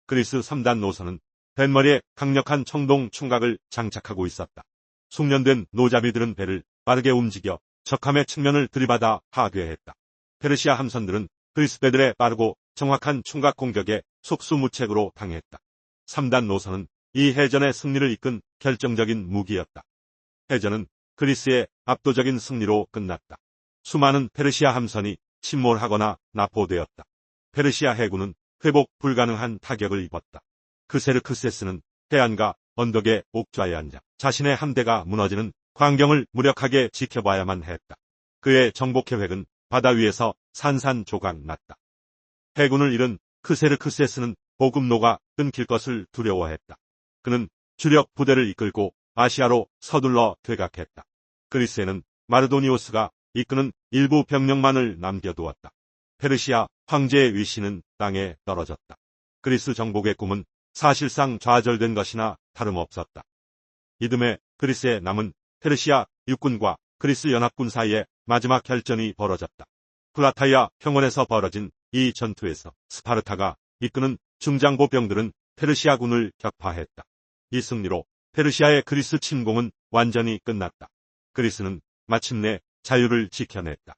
그리스 3단 노선은 뱃머리에 강력한 청동 충각을 장착하고 있었다. 숙련된 노자비들은 배를 빠르게 움직여 적함의 측면을 들이받아 파괴했다. 페르시아 함선들은 그리스 배들의 빠르고 정확한 충각 공격에 속수무책으로 당했다. 3단 노선은 이 해전의 승리를 이끈 결정적인 무기였다. 해전은 그리스의 압도적인 승리로 끝났다. 수많은 페르시아 함선이 침몰하거나 납포되었다. 페르시아 해군은 회복 불가능한 타격을 입었다. 크세르크세스는 해안가 언덕의 옥좌에 앉아 자신의 함대가 무너지는 광경을 무력하게 지켜봐야만 했다. 그의 정복 계획은 바다 위에서 산산조각 났다. 해군을 잃은 크세르크세스는 보급로가 끊길 것을 두려워했다. 그는 주력 부대를 이끌고 아시아로 서둘러 퇴각했다. 그리스에는 마르도니오스가 이끄는 일부 병력만을 남겨두었다. 페르시아 황제의 위신은 땅에 떨어졌다. 그리스 정복의 꿈은 사실상 좌절된 것이나 다름없었다. 이듬해 그리스에 남은 페르시아 육군과 그리스 연합군 사이에 마지막 결전이 벌어졌다. 플라타이아 평원에서 벌어진 이 전투에서 스파르타가 이끄는 중장보병들은 페르시아군을 격파했다. 이 승리로 페르시아의 그리스 침공은 완전히 끝났다. 그리스는 마침내 자유를 지켜냈다.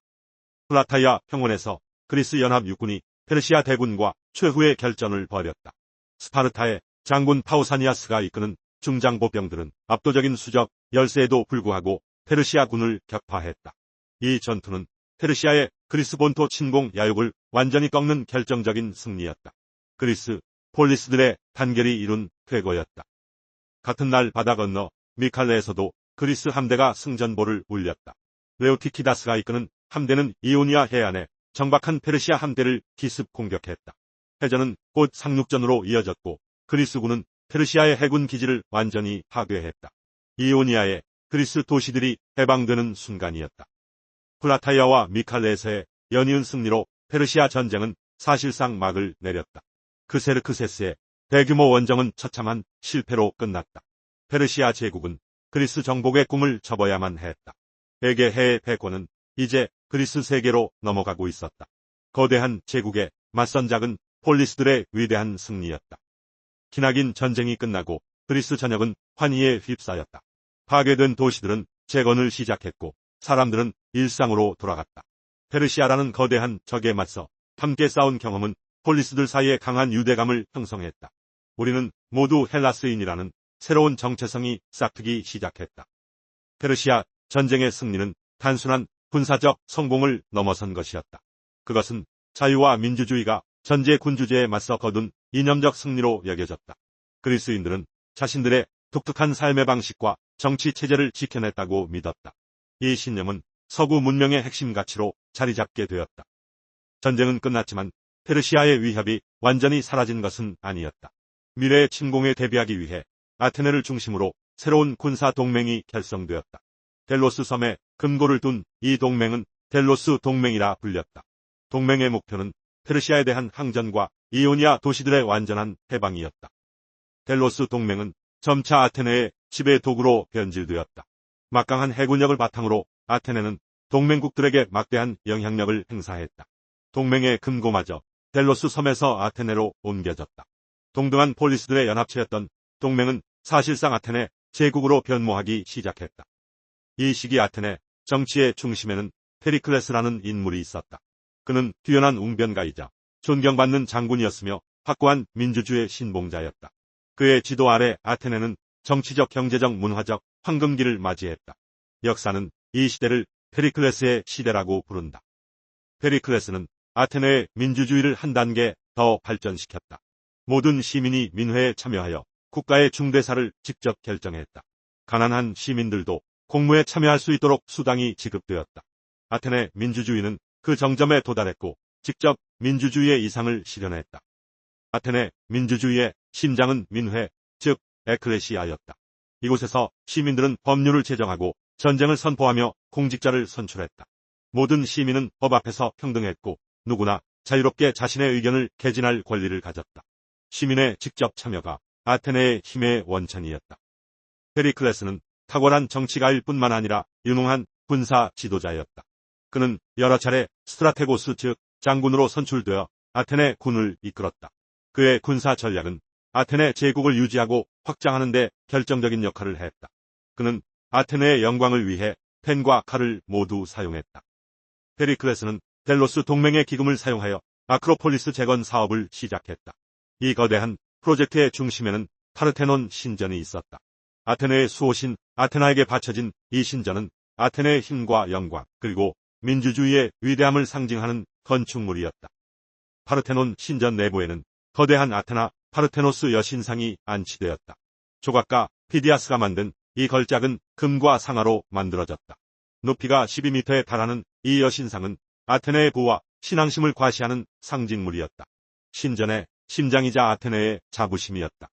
플라타이아 평원에서 그리스 연합 육군이 페르시아 대군과 최후의 결전을 벌였다. 스파르타의 장군 파우사니아스가 이끄는 중장보병들은 압도적인 수적 열세에도 불구하고 페르시아군을 격파했다. 이 전투는 페르시아의 그리스 본토 침공 야욕을 완전히 꺾는 결정적인 승리였다. 그리스 폴리스들의 단결이 이룬 쾌거였다. 같은 날 바다 건너 미칼레에서도 그리스 함대가 승전보를 울렸다. 레오티키다스가 이끄는 함대는 이오니아 해안에 정박한 페르시아 함대를 기습 공격했다. 해전은 곧 상륙전으로 이어졌고 그리스군은 페르시아의 해군 기지를 완전히 파괴했다. 이오니아의 그리스 도시들이 해방되는 순간이었다. 플라타이아와 미칼레에서의 연이은 승리로 페르시아 전쟁은 사실상 막을 내렸다. 크세르크세스의 대규모 원정은 처참한 실패로 끝났다. 페르시아 제국은 그리스 정복의 꿈을 접어야만 했다. 에게해의 패권은 이제 그리스 세계로 넘어가고 있었다. 거대한 제국에 맞선 작은 폴리스들의 위대한 승리였다. 기나긴 전쟁이 끝나고 그리스 전역은 환희에 휩싸였다. 파괴된 도시들은 재건을 시작했고 사람들은 일상으로 돌아갔다. 페르시아라는 거대한 적에 맞서 함께 싸운 경험은 폴리스들 사이에 강한 유대감을 형성했다. 우리는 모두 헬라스인이라는 새로운 정체성이 싹트기 시작했다. 페르시아 전쟁의 승리는 단순한 군사적 성공을 넘어선 것이었다. 그것은 자유와 민주주의가 전제 군주제에 맞서 거둔 이념적 승리로 여겨졌다. 그리스인들은 자신들의 독특한 삶의 방식과 정치 체제를 지켜냈다고 믿었다. 이 신념은 서구 문명의 핵심 가치로 자리 잡게 되었다. 전쟁은 끝났지만 페르시아의 위협이 완전히 사라진 것은 아니었다. 미래의 침공에 대비하기 위해 아테네를 중심으로 새로운 군사 동맹이 결성되었다. 델로스 섬에 금고를 둔 이 동맹은 델로스 동맹이라 불렸다. 동맹의 목표는 페르시아에 대한 항전과 이오니아 도시들의 완전한 해방이었다. 델로스 동맹은 점차 아테네의 지배 도구로 변질되었다. 막강한 해군력을 바탕으로 아테네는 동맹국들에게 막대한 영향력을 행사했다. 동맹의 금고마저 델로스 섬에서 아테네로 옮겨졌다. 동등한 폴리스들의 연합체였던 동맹은 사실상 아테네 제국으로 변모하기 시작했다. 이 시기 아테네 정치의 중심에는 페리클레스라는 인물이 있었다. 그는 뛰어난 웅변가이자 존경받는 장군이었으며 확고한 민주주의 신봉자였다. 그의 지도 아래 아테네는 정치적, 경제적, 문화적 황금기를 맞이했다. 역사는 이 시대를 페리클레스의 시대라고 부른다. 페리클레스는 아테네의 민주주의를 한 단계 더 발전시켰다. 모든 시민이 민회에 참여하여 국가의 중대사를 직접 결정했다. 가난한 시민들도 공무에 참여할 수 있도록 수당이 지급되었다. 아테네 민주주의는 그 정점에 도달했고 직접 민주주의의 이상을 실현했다. 아테네 민주주의의 심장은 민회, 즉 에클레시아였다. 이곳에서 시민들은 법률을 제정하고 전쟁을 선포하며 공직자를 선출했다. 모든 시민은 법 앞에서 평등했고 누구나 자유롭게 자신의 의견을 개진할 권리를 가졌다. 시민의 직접 참여가 아테네의 힘의 원천이었다. 페리클레스는 탁월한 정치가일 뿐만 아니라 유능한 군사 지도자였다. 그는 여러 차례 스트라테고스 즉 장군으로 선출되어 아테네 군을 이끌었다. 그의 군사 전략은 아테네 제국을 유지하고 확장하는 데 결정적인 역할을 했다. 그는 아테네의 영광을 위해 펜과 칼을 모두 사용했다. 페리클레스는 델로스 동맹의 기금을 사용하여 아크로폴리스 재건 사업을 시작했다. 이 거대한 프로젝트의 중심에는 파르테논 신전이 있었다. 아테네의 수호신 아테나에게 바쳐진 이 신전은 아테네의 힘과 영광 그리고 민주주의의 위대함을 상징하는 건축물이었다. 파르테논 신전 내부에는 거대한 아테나 파르테노스 여신상이 안치되었다. 조각가 피디아스가 만든 이 걸작은 금과 상아로 만들어졌다. 높이가 12m에 달하는 이 여신상은 아테네의 부와 신앙심을 과시하는 상징물이었다. 신전의 심장이자 아테네의 자부심이었다.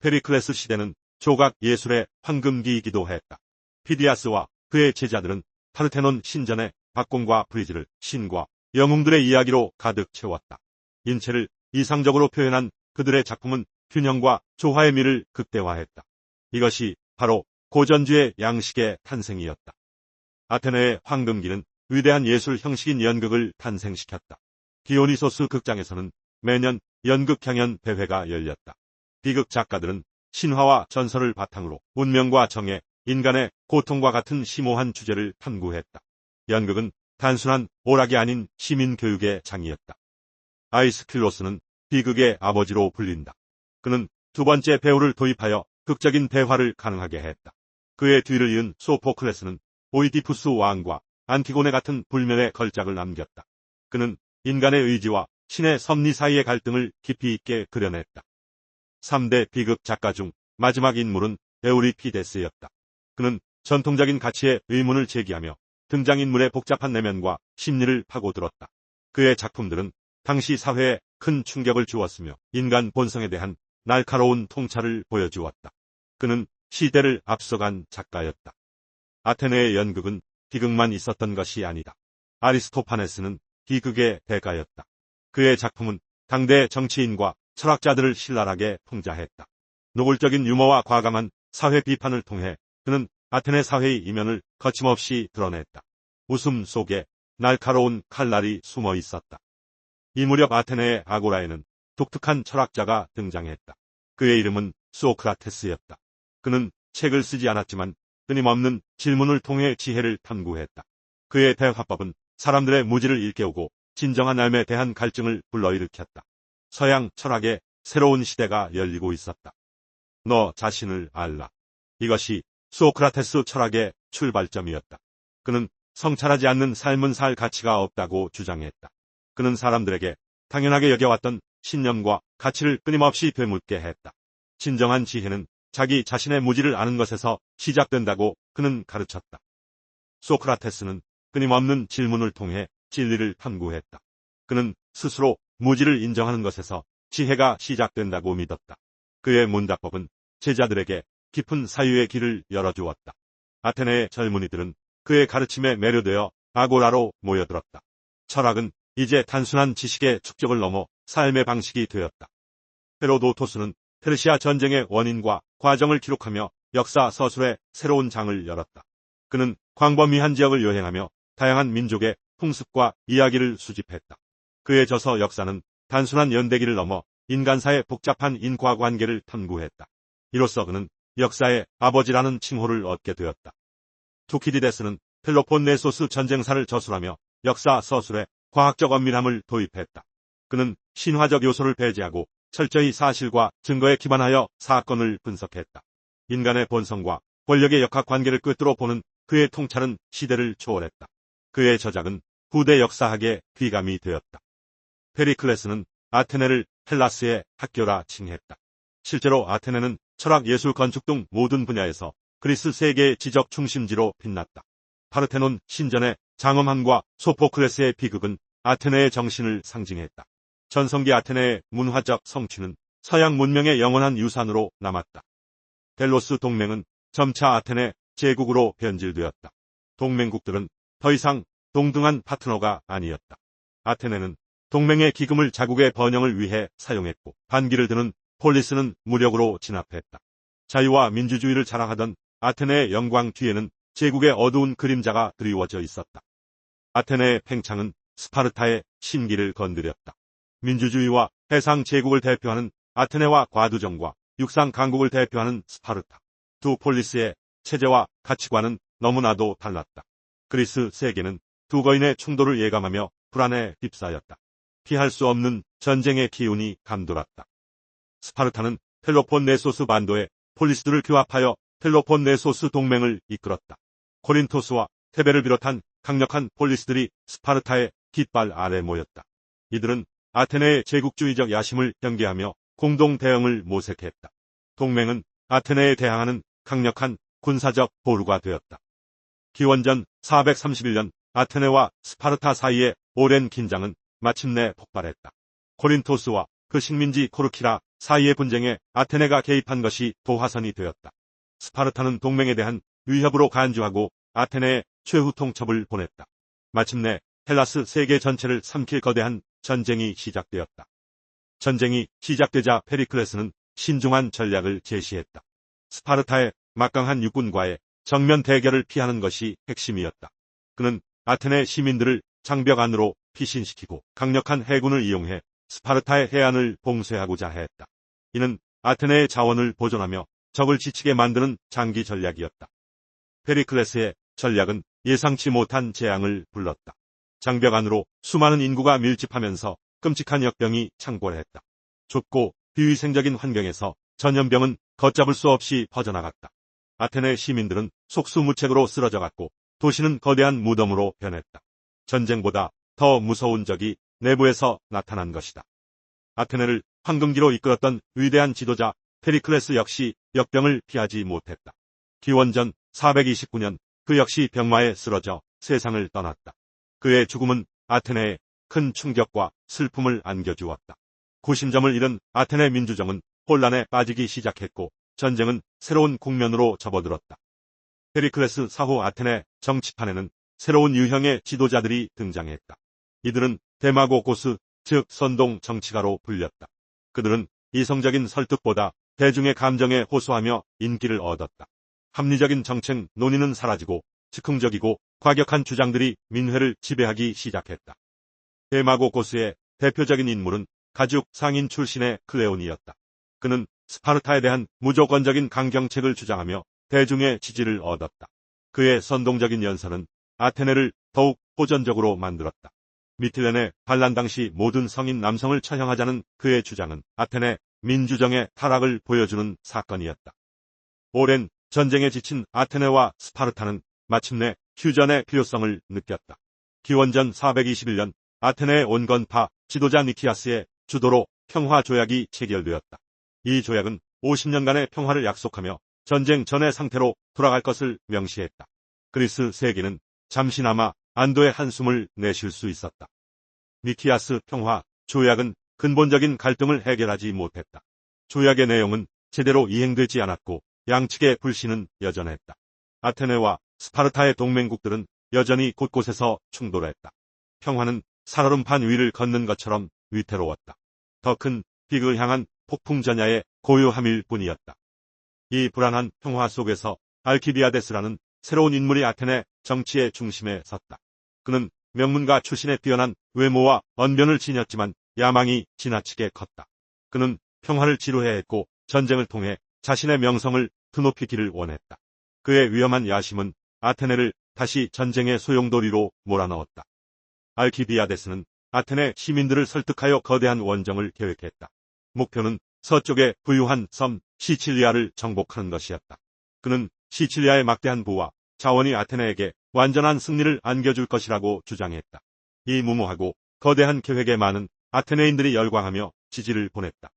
페리클레스 시대는 조각 예술의 황금기이기도 했다. 피디아스와 그의 제자들은 파르테논 신전의 박공과 브리즈를 신과 영웅들의 이야기로 가득 채웠다. 인체를 이상적으로 표현한 그들의 작품은 균형과 조화의 미를 극대화했다. 이것이 바로 고전주의 양식의 탄생이었다. 아테네의 황금기는 위대한 예술 형식인 연극을 탄생시켰다. 디오니소스 극장에서는 매년 연극 경연 대회가 열렸다. 비극 작가들은 신화와 전설을 바탕으로 운명과 정의, 인간의 고통과 같은 심오한 주제를 탐구했다. 연극은 단순한 오락이 아닌 시민교육의 장이었다. 아이스킬로스는 비극의 아버지로 불린다. 그는 두 번째 배우를 도입하여 극적인 대화를 가능하게 했다. 그의 뒤를 이은 소포클레스는 오이디푸스 왕과 안티고네 같은 불멸의 걸작을 남겼다. 그는 인간의 의지와 신의 섭리 사이의 갈등을 깊이 있게 그려냈다. 3대 비극 작가 중 마지막 인물은 에우리피데스였다. 그는 전통적인 가치에 의문을 제기하며 등장인물의 복잡한 내면과 심리를 파고들었다. 그의 작품들은 당시 사회에 큰 충격을 주었으며 인간 본성에 대한 날카로운 통찰을 보여주었다. 그는 시대를 앞서간 작가였다. 아테네의 연극은 비극만 있었던 것이 아니다. 아리스토파네스는 비극의 대가였다. 그의 작품은 당대 정치인과 철학자들을 신랄하게 풍자했다. 노골적인 유머와 과감한 사회 비판을 통해 그는 아테네 사회의 이면을 거침없이 드러냈다. 웃음 속에 날카로운 칼날이 숨어 있었다. 이 무렵 아테네의 아고라에는 독특한 철학자가 등장했다. 그의 이름은 소크라테스였다. 그는 책을 쓰지 않았지만 끊임없는 질문을 통해 지혜를 탐구했다. 그의 대화법은 사람들의 무지를 일깨우고 진정한 삶에 대한 갈증을 불러일으켰다. 서양 철학의 새로운 시대가 열리고 있었다. 너 자신을 알라. 이것이 소크라테스 철학의 출발점이었다. 그는 성찰하지 않는 삶은 살 가치가 없다고 주장했다. 그는 사람들에게 당연하게 여겨왔던 신념과 가치를 끊임없이 되묻게 했다. 진정한 지혜는 자기 자신의 무지를 아는 것에서 시작된다고 그는 가르쳤다. 소크라테스는 끊임없는 질문을 통해 진리를 탐구했다. 그는 스스로 무지를 인정하는 것에서 지혜가 시작된다고 믿었다. 그의 문답법은 제자들에게 깊은 사유의 길을 열어주었다. 아테네의 젊은이들은 그의 가르침에 매료되어 아고라로 모여들었다. 철학은 이제 단순한 지식의 축적을 넘어 삶의 방식이 되었다. 헤로도토스는 페르시아 전쟁의 원인과 과정을 기록하며 역사 서술의 새로운 장을 열었다. 그는 광범위한 지역을 여행하며 다양한 민족의 풍습과 이야기를 수집했다. 그의 저서 역사는 단순한 연대기를 넘어 인간사의 복잡한 인과관계를 탐구했다. 이로써 그는 역사의 아버지라는 칭호를 얻게 되었다. 투키디데스는 펠로폰네소스 전쟁사를 저술하며 역사 서술에 과학적 엄밀함을 도입했다. 그는 신화적 요소를 배제하고 철저히 사실과 증거에 기반하여 사건을 분석했다. 인간의 본성과 권력의 역학관계를 꿰뚫어 보는 그의 통찰은 시대를 초월했다. 그의 저작은 후대 역사학의 귀감이 되었다. 페리클레스는 아테네를 헬라스의 학교라 칭했다. 실제로 아테네는 철학, 예술, 건축 등 모든 분야에서 그리스 세계의 지적 중심지로 빛났다. 파르테논 신전의 장엄함과 소포클레스의 비극은 아테네의 정신을 상징했다. 전성기 아테네의 문화적 성취는 서양 문명의 영원한 유산으로 남았다. 델로스 동맹은 점차 아테네 제국으로 변질되었다. 동맹국들은 더 이상 동등한 파트너가 아니었다. 아테네는 동맹의 기금을 자국의 번영을 위해 사용했고 반기를 드는 폴리스는 무력으로 진압했다. 자유와 민주주의를 자랑하던 아테네의 영광 뒤에는 제국의 어두운 그림자가 드리워져 있었다. 아테네의 팽창은 스파르타의 심기를 건드렸다. 민주주의와 해상 제국을 대표하는 아테네와 과두정과 육상 강국을 대표하는 스파르타. 두 폴리스의 체제와 가치관은 너무나도 달랐다. 그리스 세계는 두 거인의 충돌을 예감하며 불안에 휩싸였다. 피할 수 없는 전쟁의 기운이 감돌았다. 스파르타는 펠로폰네소스 반도에 폴리스들을 규합하여 펠로폰네소스 동맹을 이끌었다. 코린토스와 테베를 비롯한 강력한 폴리스들이 스파르타의 깃발 아래 모였다. 이들은 아테네의 제국주의적 야심을 경계하며 공동 대응을 모색했다. 동맹은 아테네에 대항하는 강력한 군사적 보루가 되었다. 기원전 431년 아테네와 스파르타 사이의 오랜 긴장은 마침내 폭발했다. 코린토스와 그 식민지 코르키라 사이의 분쟁에 아테네가 개입한 것이 도화선이 되었다. 스파르타는 동맹에 대한 위협으로 간주하고 아테네에 최후 통첩을 보냈다. 마침내 헬라스 세계 전체를 삼킬 거대한 전쟁이 시작되었다. 전쟁이 시작되자 페리클레스는 신중한 전략을 제시했다. 스파르타의 막강한 육군과의 정면 대결을 피하는 것이 핵심이었다. 그는 아테네 시민들을 장벽 안으로 피신시키고 강력한 해군을 이용해 스파르타의 해안을 봉쇄하고자 했다. 이는 아테네의 자원을 보존하며 적을 지치게 만드는 장기 전략이었다. 페리클레스의 전략은 예상치 못한 재앙을 불렀다. 장벽 안으로 수많은 인구가 밀집하면서 끔찍한 역병이 창궐했다. 좁고 비위생적인 환경에서 전염병은 걷잡을 수 없이 퍼져나갔다. 아테네 시민들은 속수무책으로 쓰러져갔고 도시는 거대한 무덤으로 변했다. 전쟁보다 더 무서운 적이 내부에서 나타난 것이다. 아테네를 황금기로 이끌었던 위대한 지도자 페리클레스 역시 역병을 피하지 못했다. 기원전 429년 그 역시 병마에 쓰러져 세상을 떠났다. 그의 죽음은 아테네에 큰 충격과 슬픔을 안겨주었다. 구심점을 잃은 아테네 민주정은 혼란에 빠지기 시작했고 전쟁은 새로운 국면으로 접어들었다. 페리클레스 사후 아테네 정치판에는 새로운 유형의 지도자들이 등장했다. 이들은 데마고고스, 즉 선동 정치가로 불렸다. 그들은 이성적인 설득보다 대중의 감정에 호소하며 인기를 얻었다. 합리적인 정책 논의는 사라지고 즉흥적이고 과격한 주장들이 민회를 지배하기 시작했다. 데마고고스의 대표적인 인물은 가죽 상인 출신의 클레온이었다. 그는 스파르타에 대한 무조건적인 강경책을 주장하며 대중의 지지를 얻었다. 그의 선동적인 연설은 아테네를 더욱 호전적으로 만들었다. 미틸렌의 반란 당시 모든 성인 남성을 처형하자는 그의 주장은 아테네 민주정의 타락을 보여주는 사건이었다. 오랜 전쟁에 지친 아테네와 스파르타는 마침내 휴전의 필요성을 느꼈다. 기원전 421년 아테네의 온건파 지도자 니키아스의 주도로 평화조약이 체결되었다. 이 조약은 50년간의 평화를 약속하며 전쟁 전의 상태로 돌아갈 것을 명시했다. 그리스 세계는 잠시나마 안도의 한숨을 내쉴 수 있었다. 니키아스 평화 조약은 근본적인 갈등을 해결하지 못했다. 조약의 내용은 제대로 이행되지 않았고 양측의 불신은 여전했다. 아테네와 스파르타의 동맹국들은 여전히 곳곳에서 충돌했다. 평화는 살얼음판 위를 걷는 것처럼 위태로웠다. 더 큰 빅을 향한 폭풍전야의 고요함일 뿐이었다. 이 불안한 평화 속에서 알키비아데스라는 새로운 인물이 아테네 정치의 중심에 섰다. 그는 명문가 출신의 뛰어난 외모와 언변을 지녔지만 야망이 지나치게 컸다. 그는 평화를 지루해 했고 전쟁을 통해 자신의 명성을 드높이기를 원했다. 그의 위험한 야심은 아테네를 다시 전쟁의 소용돌이로 몰아넣었다. 알키비아데스는 아테네 시민들을 설득하여 거대한 원정을 계획했다. 목표는 서쪽의 부유한 섬 시칠리아를 정복하는 것이었다. 그는 시칠리아의 막대한 부와 자원이 아테네에게 완전한 승리를 안겨줄 것이라고 주장했다. 이 무모하고 거대한 계획에 많은 아테네인들이 열광하며 지지를 보냈다.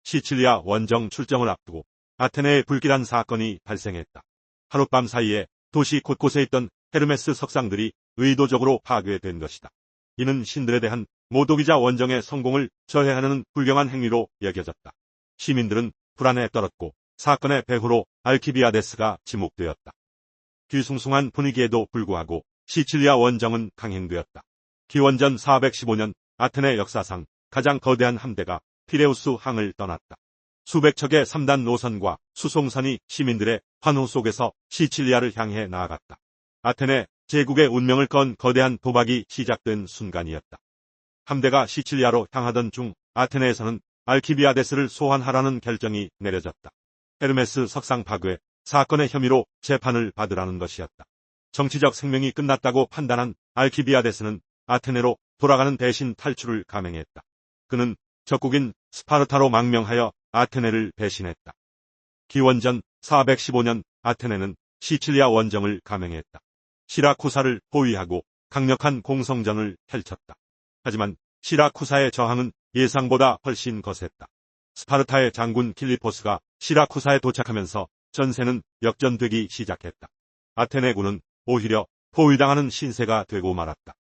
시칠리아 원정 출정을 앞두고 아테네에 불길한 사건이 발생했다. 하룻밤 사이에 도시 곳곳에 있던 헤르메스 석상들이 의도적으로 파괴된 것이다. 이는 신들에 대한 모독이자 원정의 성공을 저해하는 불경한 행위로 여겨졌다. 시민들은 불안에 떨었고 사건의 배후로 알키비아데스가 지목되었다. 뒤숭숭한 분위기에도 불구하고 시칠리아 원정은 강행되었다. 기원전 415년 아테네 역사상 가장 거대한 함대가 피레우스 항을 떠났다. 수백 척의 3단 노선과 수송선이 시민들의 환호 속에서 시칠리아를 향해 나아갔다. 아테네 제국의 운명을 건 거대한 도박이 시작된 순간이었다. 함대가 시칠리아로 향하던 중 아테네에서는 알키비아데스를 소환하라는 결정이 내려졌다. 헤르메스 석상 파괴 사건의 혐의로 재판을 받으라는 것이었다. 정치적 생명이 끝났다고 판단한 알키비아데스는 아테네로 돌아가는 대신 탈출을 감행했다. 그는 적국인 스파르타로 망명하여 아테네를 배신했다. 기원전 415년 아테네는 시칠리아 원정을 감행했다. 시라쿠사를 포위하고 강력한 공성전을 펼쳤다. 하지만 시라쿠사의 저항은 예상보다 훨씬 거셌다. 스파르타의 장군 길리포스가 시라쿠사에 도착하면서 전세는 역전되기 시작했다. 아테네군은 오히려 포위당하는 신세가 되고 말았다.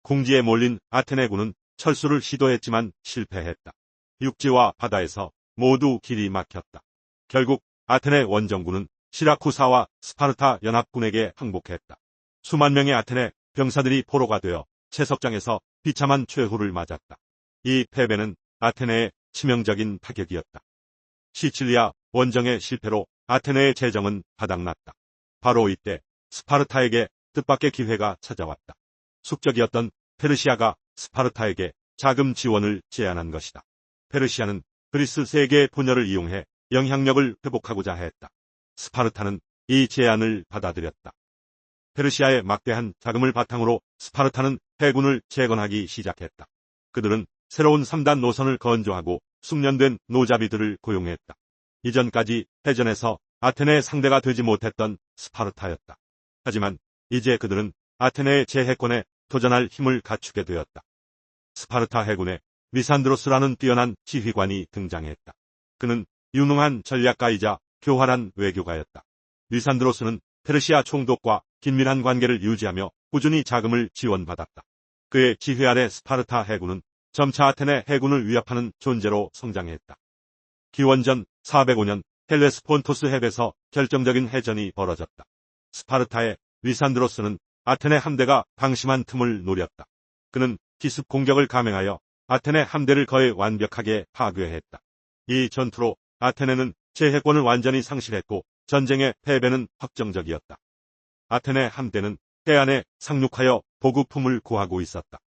궁지에 몰린 아테네군은 철수를 시도했지만 실패했다. 육지와 바다에서 모두 길이 막혔다. 결국 아테네 원정군은 시라쿠사와 스파르타 연합군에게 항복했다. 수만 명의 아테네 병사들이 포로가 되어 채석장에서 비참한 최후를 맞았다. 이 패배는 아테네의 치명적인 타격이었다. 시칠리아 원정의 실패로 아테네의 재정은 바닥났다. 바로 이때 스파르타에게 뜻밖의 기회가 찾아왔다. 숙적이었던 페르시아가 스파르타에게 자금 지원을 제안한 것이다. 페르시아는 그리스 세계의 분열을 이용해 영향력을 회복하고자 했다. 스파르타는 이 제안을 받아들였다. 페르시아의 막대한 자금을 바탕으로 스파르타는 해군을 재건하기 시작했다. 그들은 새로운 3단 노선을 건조하고 숙련된 노자비들을 고용했다. 이전까지 해전에서 아테네의 상대가 되지 못했던 스파르타였다. 하지만 이제 그들은 아테네의 재해권에 도전할 힘을 갖추게 되었다. 스파르타 해군에 리산드로스라는 뛰어난 지휘관이 등장했다. 그는 유능한 전략가이자 교활한 외교가였다. 리산드로스는 페르시아 총독과 긴밀한 관계를 유지하며 꾸준히 자금을 지원받았다. 그의 지휘 아래 스파르타 해군은 점차 아테네 해군을 위협하는 존재로 성장했다. 기원전 405년 헬레스폰토스 해변에서 결정적인 해전이 벌어졌다. 스파르타의 리산드로스는 아테네 함대가 방심한 틈을 노렸다. 그는 기습 공격을 감행하여 아테네 함대를 거의 완벽하게 파괴했다. 이 전투로 아테네는 제해권을 완전히 상실했고 전쟁의 패배는 확정적이었다. 아테네 함대는 해안에 상륙하여 보급품을 구하고 있었다.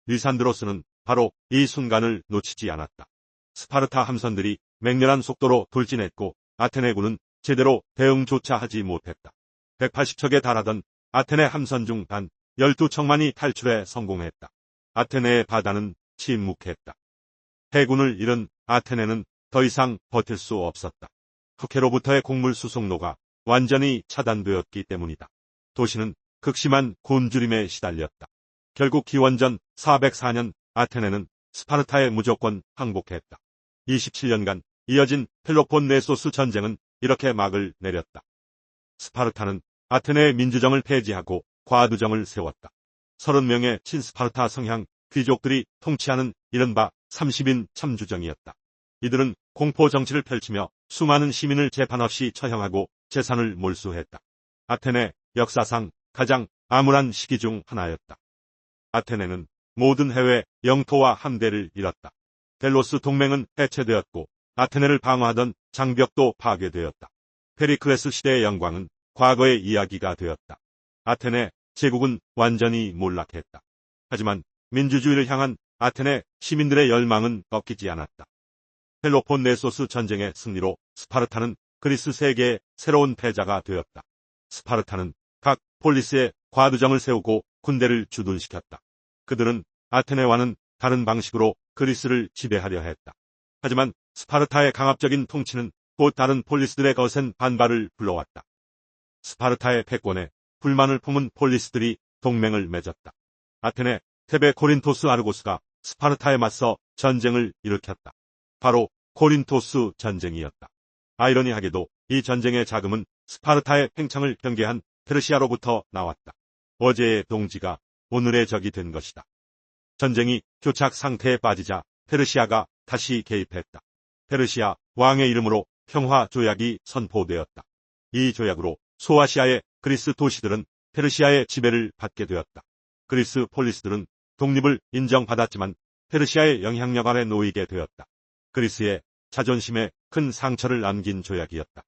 리산드로스는 바로 이 순간을 놓치지 않았다. 스파르타 함선들이 맹렬한 속도로 돌진했고 아테네군은 제대로 대응조차 하지 못했다. 180척에 달하던 아테네 함선 중 단 12척만이 탈출에 성공했다. 아테네의 바다는 침묵했다. 해군을 잃은 아테네는 더 이상 버틸 수 없었다. 흑해로부터의 곡물 수송로가 완전히 차단되었기 때문이다. 도시는 극심한 굶주림에 시달렸다. 결국 기원전 404년 아테네는 스파르타에 무조건 항복했다. 27년간 이어진 펠로폰네소스 전쟁은 이렇게 막을 내렸다. 스파르타는 아테네의 민주정을 폐지하고 과두정을 세웠다. 30명의 친스파르타 성향 귀족들이 통치하는 이른바 30인 참주정이었다. 이들은 공포 정치를 펼치며 수많은 시민을 재판 없이 처형하고 재산을 몰수했다. 아테네 역사상 가장 암울한 시기 중 하나였다. 아테네는 모든 해외 영토와 함대를 잃었다. 델로스 동맹은 해체되었고 아테네를 방어하던 장벽도 파괴되었다. 페리클레스 시대의 영광은 과거의 이야기가 되었다. 아테네 제국은 완전히 몰락했다. 하지만 민주주의를 향한 아테네 시민들의 열망은 꺾이지 않았다. 펠로폰네소스 전쟁의 승리로 스파르타는 그리스 세계의 새로운 패자가 되었다. 스파르타는 각 폴리스에 과두정을 세우고 군대를 주둔시켰다. 그들은 아테네와는 다른 방식으로 그리스를 지배하려 했다. 하지만 스파르타의 강압적인 통치는 또 다른 폴리스들의 거센 반발을 불러왔다. 스파르타의 패권에 불만을 품은 폴리스들이 동맹을 맺었다. 아테네, 테베, 코린토스, 아르고스가 스파르타에 맞서 전쟁을 일으켰다. 바로 코린토스 전쟁이었다. 아이러니하게도 이 전쟁의 자금은 스파르타의 팽창을 경계한 페르시아로부터 나왔다. 어제의 동지가 오늘의 적이 된 것이다. 전쟁이 교착 상태에 빠지자 페르시아가 다시 개입했다. 페르시아 왕의 이름으로 평화 조약이 선포되었다. 이 조약으로 소아시아의 그리스 도시들은 페르시아의 지배를 받게 되었다. 그리스 폴리스들은 독립을 인정받았지만 페르시아의 영향력 아래 놓이게 되었다. 그리스의 자존심에 큰 상처를 남긴 조약이었다.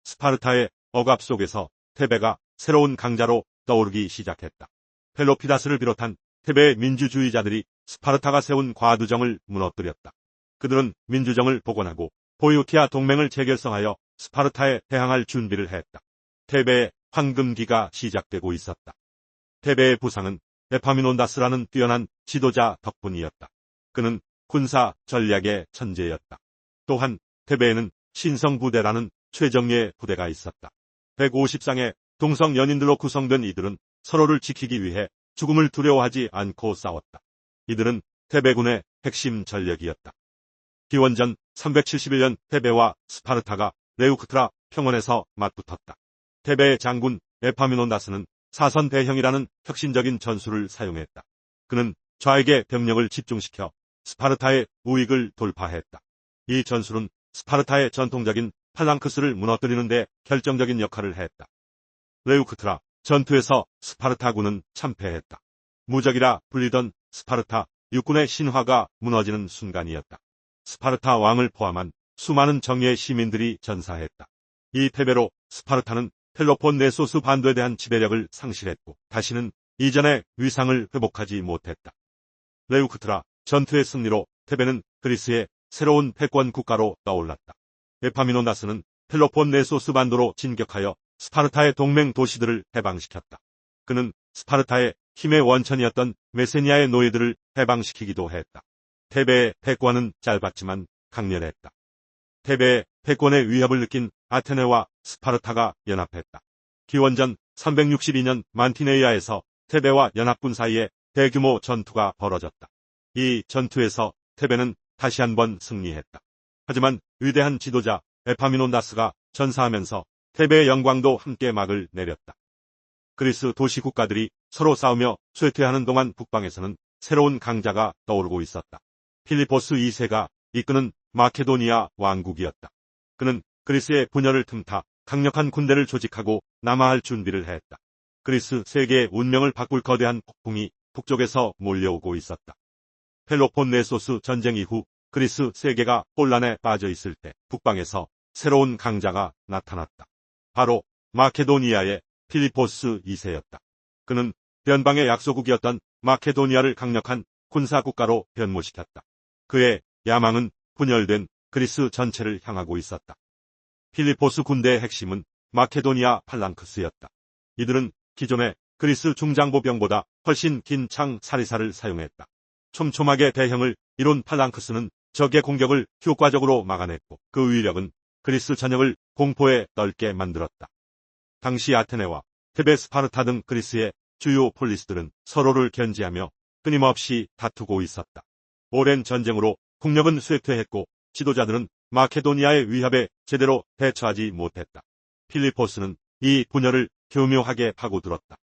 스파르타의 억압 속에서 테베가 새로운 강자로 떠오르기 시작했다. 펠로피다스를 비롯한 테베의 민주주의자들이 스파르타가 세운 과두정을 무너뜨렸다. 그들은 민주정을 복원하고 보이오티아 동맹을 재결성하여 스파르타에 대항할 준비를 했다. 테베의 황금기가 시작되고 있었다. 테베의 부상은 에파미논다스라는 뛰어난 지도자 덕분이었다. 그는 군사 전략의 천재였다. 또한 테베에는 신성부대라는 최정예 부대가 있었다. 150쌍의 동성 연인들로 구성된 이들은 서로를 지키기 위해 죽음을 두려워하지 않고 싸웠다. 이들은 테베군의 핵심 전력이었다. 기원전 371년 테베와 스파르타가 레우크트라 평원에서 맞붙었다. 테베의 장군 에파미논다스는 사선 대형이라는 혁신적인 전술을 사용했다. 그는 좌에게 병력을 집중시켜 스파르타의 우익을 돌파했다. 이 전술은 스파르타의 전통적인 팔랑크스를 무너뜨리는 데 결정적인 역할을 했다. 레우크트라 전투에서 스파르타군은 참패했다. 무적이라 불리던 스파르타 육군의 신화가 무너지는 순간이었다. 스파르타 왕을 포함한 수많은 정예의 시민들이 전사했다. 이 패배로 스파르타는 펠로폰네소스 반도에 대한 지배력을 상실했고 다시는 이전의 위상을 회복하지 못했다. 레우크트라 전투의 승리로 테베는 그리스의 새로운 패권 국가로 떠올랐다. 에파미논다스는 펠로폰네소스 반도로 진격하여 스파르타의 동맹 도시들을 해방시켰다. 그는 스파르타의 힘의 원천이었던 메세니아의 노예들을 해방시키기도 했다. 테베의 패권은 짧았지만 강렬했다. 테베의 패권의 위협을 느낀 아테네와 스파르타가 연합했다. 기원전 362년 만티네이아에서 테베와 연합군 사이에 대규모 전투가 벌어졌다. 이 전투에서 테베는 다시 한번 승리했다. 하지만 위대한 지도자 에파미논다스가 전사하면서 테베의 영광도 함께 막을 내렸다. 그리스 도시 국가들이 서로 싸우며 쇠퇴하는 동안 북방에서는 새로운 강자가 떠오르고 있었다. 필리포스 2세가 이끄는 마케도니아 왕국이었다. 그는 그리스의 분열을 틈타 강력한 군대를 조직하고 남하할 준비를 했다. 그리스 세계의 운명을 바꿀 거대한 폭풍이 북쪽에서 몰려오고 있었다. 펠로폰네소스 전쟁 이후 그리스 세계가 혼란에 빠져 있을 때 북방에서 새로운 강자가 나타났다. 바로 마케도니아의 필리포스 2세였다. 그는 변방의 약소국이었던 마케도니아를 강력한 군사국가로 변모시켰다. 그의 야망은 분열된 그리스 전체를 향하고 있었다. 필리포스 군대의 핵심은 마케도니아 팔랑크스였다. 이들은 기존의 그리스 중장보병보다 훨씬 긴 창 사리사를 사용했다. 촘촘하게 대형을 이룬 팔랑크스는 적의 공격을 효과적으로 막아냈고 그 위력은 그리스 전역을 공포에 떨게 만들었다. 당시 아테네와 테베, 스파르타 등 그리스의 주요 폴리스들은 서로를 견제하며 끊임없이 다투고 있었다. 오랜 전쟁으로 국력은 쇠퇴했고 지도자들은 마케도니아의 위협에 제대로 대처하지 못했다. 필리포스는 이 분열을 교묘하게 파고들었다.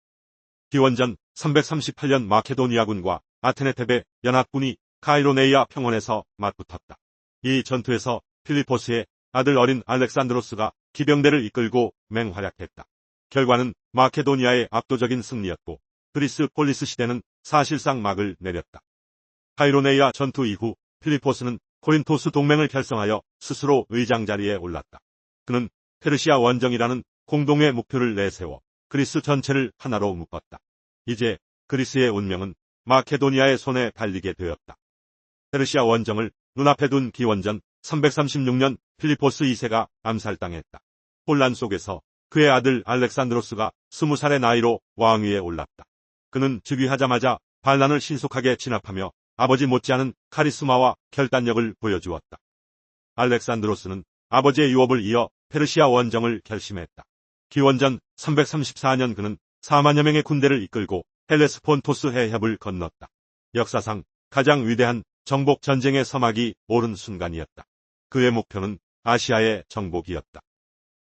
기원전 338년 마케도니아군과 아테네 테베 연합군이 카이로네이아 평원에서 맞붙었다. 이 전투에서 필리포스의 아들 어린 알렉산드로스가 기병대를 이끌고 맹활약했다. 결과는 마케도니아의 압도적인 승리였고 그리스 폴리스 시대는 사실상 막을 내렸다. 카이로네이아 전투 이후 필리포스는 코린토스 동맹을 결성하여 스스로 의장 자리에 올랐다. 그는 페르시아 원정이라는 공동의 목표를 내세워 그리스 전체를 하나로 묶었다. 이제 그리스의 운명은 마케도니아의 손에 달리게 되었다. 페르시아 원정을 눈앞에 둔 기원전 336년 필리포스 2세가 암살당했다. 혼란 속에서 그의 아들 알렉산드로스가 20살의 나이로 왕위에 올랐다. 그는 즉위하자마자 반란을 신속하게 진압하며 아버지 못지않은 카리스마와 결단력을 보여주었다. 알렉산드로스는 아버지의 유업을 이어 페르시아 원정을 결심했다. 기원전 334년 그는 4만여 명의 군대를 이끌고 헬레스폰토스 해협을 건넜다. 역사상 가장 위대한 정복 전쟁의 서막이 오른 순간이었다. 그의 목표는 아시아의 정복이었다.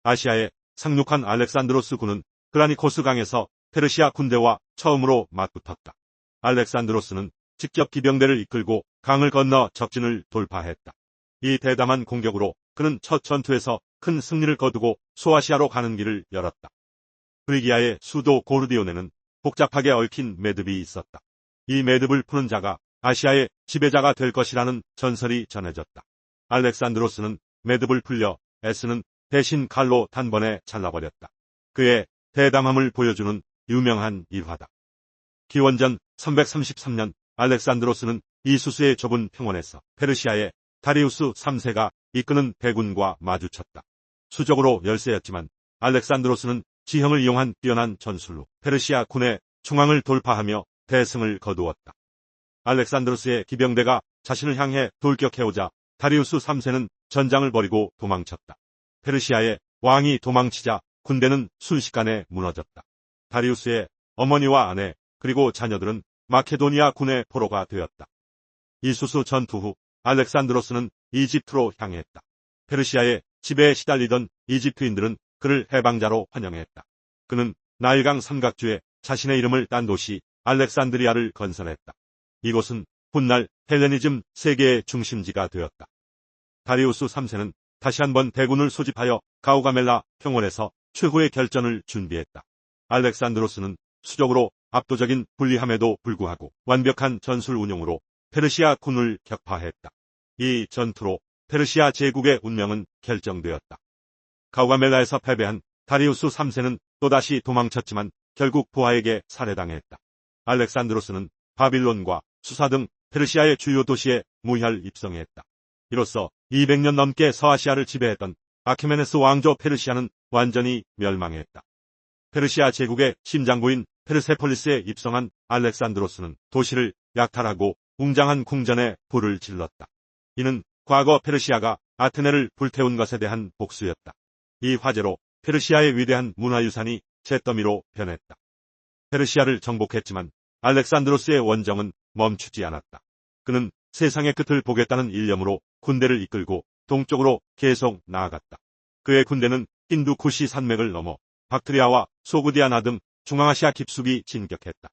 아시아에 상륙한 알렉산드로스 군은 그라니코스 강에서 페르시아 군대와 처음으로 맞붙었다. 알렉산드로스는 직접 기병대를 이끌고 강을 건너 적진을 돌파했다. 이 대담한 공격으로 그는 첫 전투에서 큰 승리를 거두고 소아시아로 가는 길을 열었다. 프리기아의 수도 고르디온에는 복잡하게 얽힌 매듭이 있었다. 이 매듭을 푸는 자가 아시아의 지배자가 될 것이라는 전설이 전해졌다. 알렉산드로스는 매듭을 풀려 에스는 대신 칼로 단번에 잘라버렸다. 그의 대담함을 보여주는 유명한 일화다. 기원전 333년 알렉산드로스는 이수스의 좁은 평원에서 페르시아의 다리우스 3세가 이끄는 대군과 마주쳤다. 수적으로 열세였지만 알렉산드로스는 지형을 이용한 뛰어난 전술로 페르시아 군의 중앙을 돌파하며 대승을 거두었다. 알렉산드로스의 기병대가 자신을 향해 돌격해오자 다리우스 3세는 전장을 버리고 도망쳤다. 페르시아의 왕이 도망치자 군대는 순식간에 무너졌다. 다리우스의 어머니와 아내 그리고 자녀들은 마케도니아 군의 포로가 되었다. 이수스 전투 후 알렉산드로스는 이집트로 향했다. 페르시아의 지배에 시달리던 이집트인들은 그를 해방자로 환영했다. 그는 나일강 삼각주에 자신의 이름을 딴 도시 알렉산드리아를 건설했다. 이곳은 훗날 헬레니즘 세계의 중심지가 되었다. 다리우스 3세는 다시 한번 대군을 소집하여 가우가멜라 평원에서 최후의 결전을 준비했다. 알렉산드로스는 수적으로 압도적인 불리함에도 불구하고 완벽한 전술 운용으로 페르시아 군을 격파했다. 이 전투로 페르시아 제국의 운명은 결정되었다. 가우가멜라에서 패배한 다리우스 3세는 또다시 도망쳤지만 결국 부하에게 살해당했다. 알렉산드로스는 바빌론과 수사 등 페르시아의 주요 도시에 무혈 입성했다. 이로써 200년 넘게 서아시아를 지배했던 아케메네스 왕조 페르시아는 완전히 멸망했다. 페르시아 제국의 심장부인 페르세폴리스에 입성한 알렉산드로스는 도시를 약탈하고 웅장한 궁전에 불을 질렀다. 이는 과거 페르시아가 아테네를 불태운 것에 대한 복수였다. 이 화재로 페르시아의 위대한 문화유산이 잿더미로 변했다. 페르시아를 정복했지만 알렉산드로스의 원정은 멈추지 않았다. 그는 세상의 끝을 보겠다는 일념으로 군대를 이끌고 동쪽으로 계속 나아갔다. 그의 군대는 힌두 쿠시 산맥을 넘어 박트리아와 소그디아나 등 중앙아시아 깊숙이 진격했다.